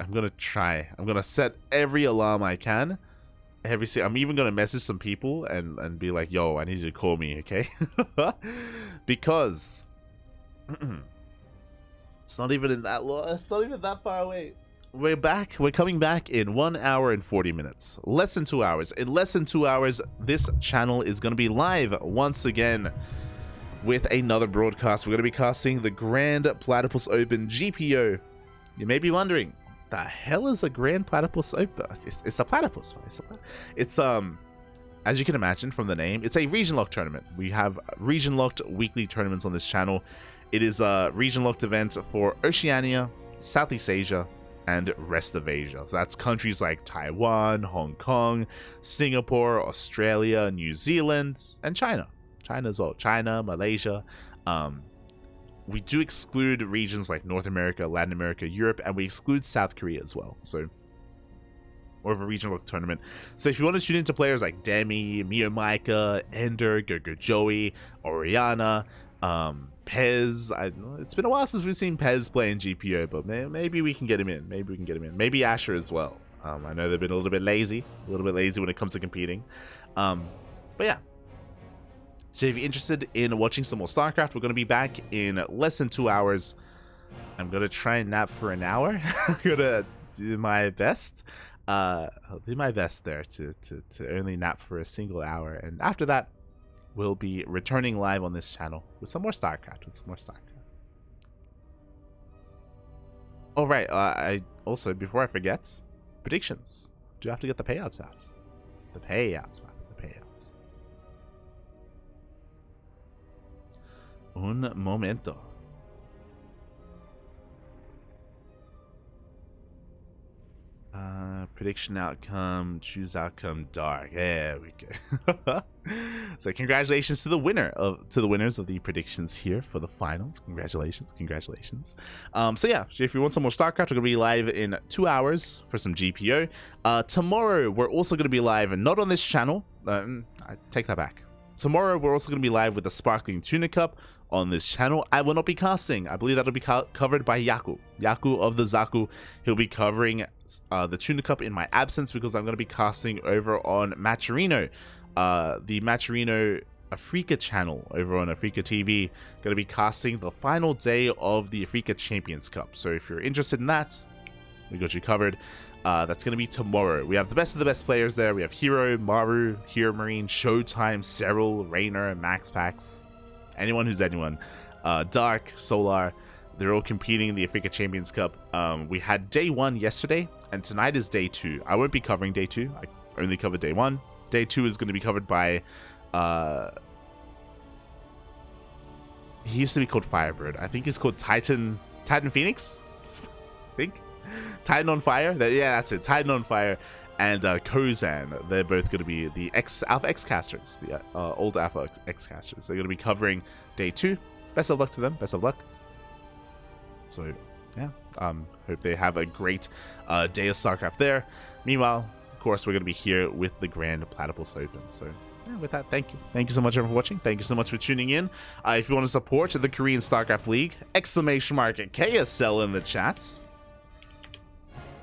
going to try. I'm going to set every alarm I can. I'm even going to message some people and be like, yo, I need you to call me, okay? Because it's not even it's not even that far away. We're back. We're coming back in 1 hour and 40 minutes. Less than 2 hours. In less than 2 hours, this channel is going to be live once again with another broadcast. We're going to be casting the Grand Platypus Open GPO. You may be wondering, the hell is a Grand Platypus Open? It's a platypus. It's as you can imagine from the name, it's a region-locked tournament. We have region-locked weekly tournaments on this channel. It is a region-locked event for Oceania, Southeast Asia, and rest of Asia. So that's countries like Taiwan, Hong Kong, Singapore, Australia, New Zealand, and China. China as well. China, Malaysia. We do exclude regions like North America, Latin America, Europe, and we exclude South Korea as well. So more of a regional tournament. So if you want to tune into players like Demi, Mio Micah, Ender, Gogo Joey, Oriana, Pez. It's been a while since we've seen Pez play in GPO, but maybe we can get him in. Maybe Asher as well. I know they've been a little bit lazy when it comes to competing. But yeah. So if you're interested in watching some more StarCraft, we're going to be back in less than 2 hours. I'm going to try and nap for an hour. I'm going to do my best. I'll do my best there to only nap for a single hour. And after that, we'll be returning live on this channel with some more StarCraft. All right. I also, before I forget, predictions. Do have to get the payouts out. The payouts. Un momento. Prediction outcome, choose outcome, dark. There we go. So congratulations to the winners of the predictions here for the finals. Congratulations. So yeah, if you want some more StarCraft, we're gonna be live in 2 hours for some GPO. Tomorrow we're also gonna be live, not on this channel. I take that back. Tomorrow we're also gonna be live with the Sparkling Tuna Cup on this channel. I will not be casting. I believe that'll be covered by Yaku of the Zaku. He'll be covering the Tuna Cup in my absence because I'm going to be casting over on Matcherino, the Matcherino Africa channel over on Africa TV. Going to be casting the final day of the Africa Champions Cup. So if you're interested in that, we got you covered. That's going to be tomorrow. We have the best of the best players there. We have Hero, Maru, Hero Marine, Showtime, Cyril, Rainer, Max Pax. Anyone who's anyone. Dark, Solar, they're all competing in the Africa Champions Cup. We had day 1 yesterday, and tonight is day 2. I won't be covering day 2. I only covered day 1. Day 2 is going to be covered by... he used to be called Firebird. I think he's called Titan Phoenix? I think. Titan on Fire? Yeah, that's it. Titan on Fire. And Kozan, they're both going to be the Alpha X casters, the old Alpha X casters. They're going to be covering day 2. Best of luck to them. Best of luck. So, yeah. Hope they have a great day of StarCraft there. Meanwhile, of course, we're going to be here with the Grand Platypus Open. So, yeah, with that, thank you. Thank you so much, everyone, for watching. Thank you so much for tuning in. If you want to support the Korean Starcraft League, !KSL in the chat.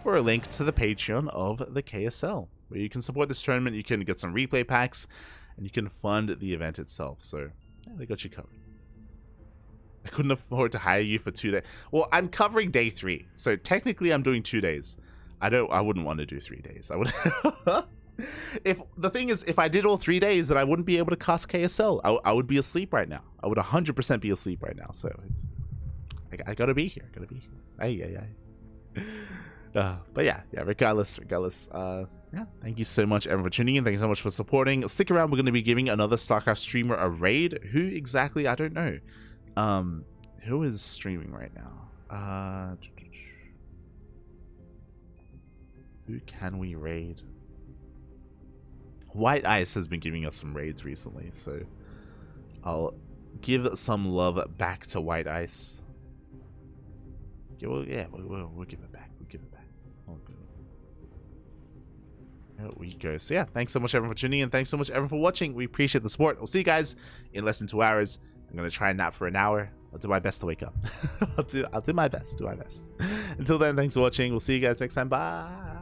For a link to the Patreon of the KSL, where you can support this tournament, you can get some replay packs, and you can fund the event itself. So, yeah, they got you covered. I couldn't afford to hire you for 2 days. Well, I'm covering day 3, so technically I'm doing 2 days. I wouldn't want to do 3 days. I would. If the thing is, if I did all 3 days, then I wouldn't be able to cast KSL. I would be asleep right now. I would 100% be asleep right now. So, I gotta be here. Aye. But yeah, regardless, yeah, thank you so much, everyone, for tuning in. Thank you so much for supporting. Stick around. We're going to be giving another StarCraft streamer a raid. Who exactly? I don't know. Who is streaming right now? Who can we raid? White Ice has been giving us some raids recently, so I'll give some love back to White Ice. We'll give it back. There we go. So yeah, thanks so much, everyone, for tuning in. Thanks so much, everyone, for watching. We appreciate the support. We'll see you guys in less than 2 hours. I'm gonna try and nap for an hour. I'll do my best to wake up. I'll do my best. Until then, thanks for watching. We'll see you guys next time. Bye.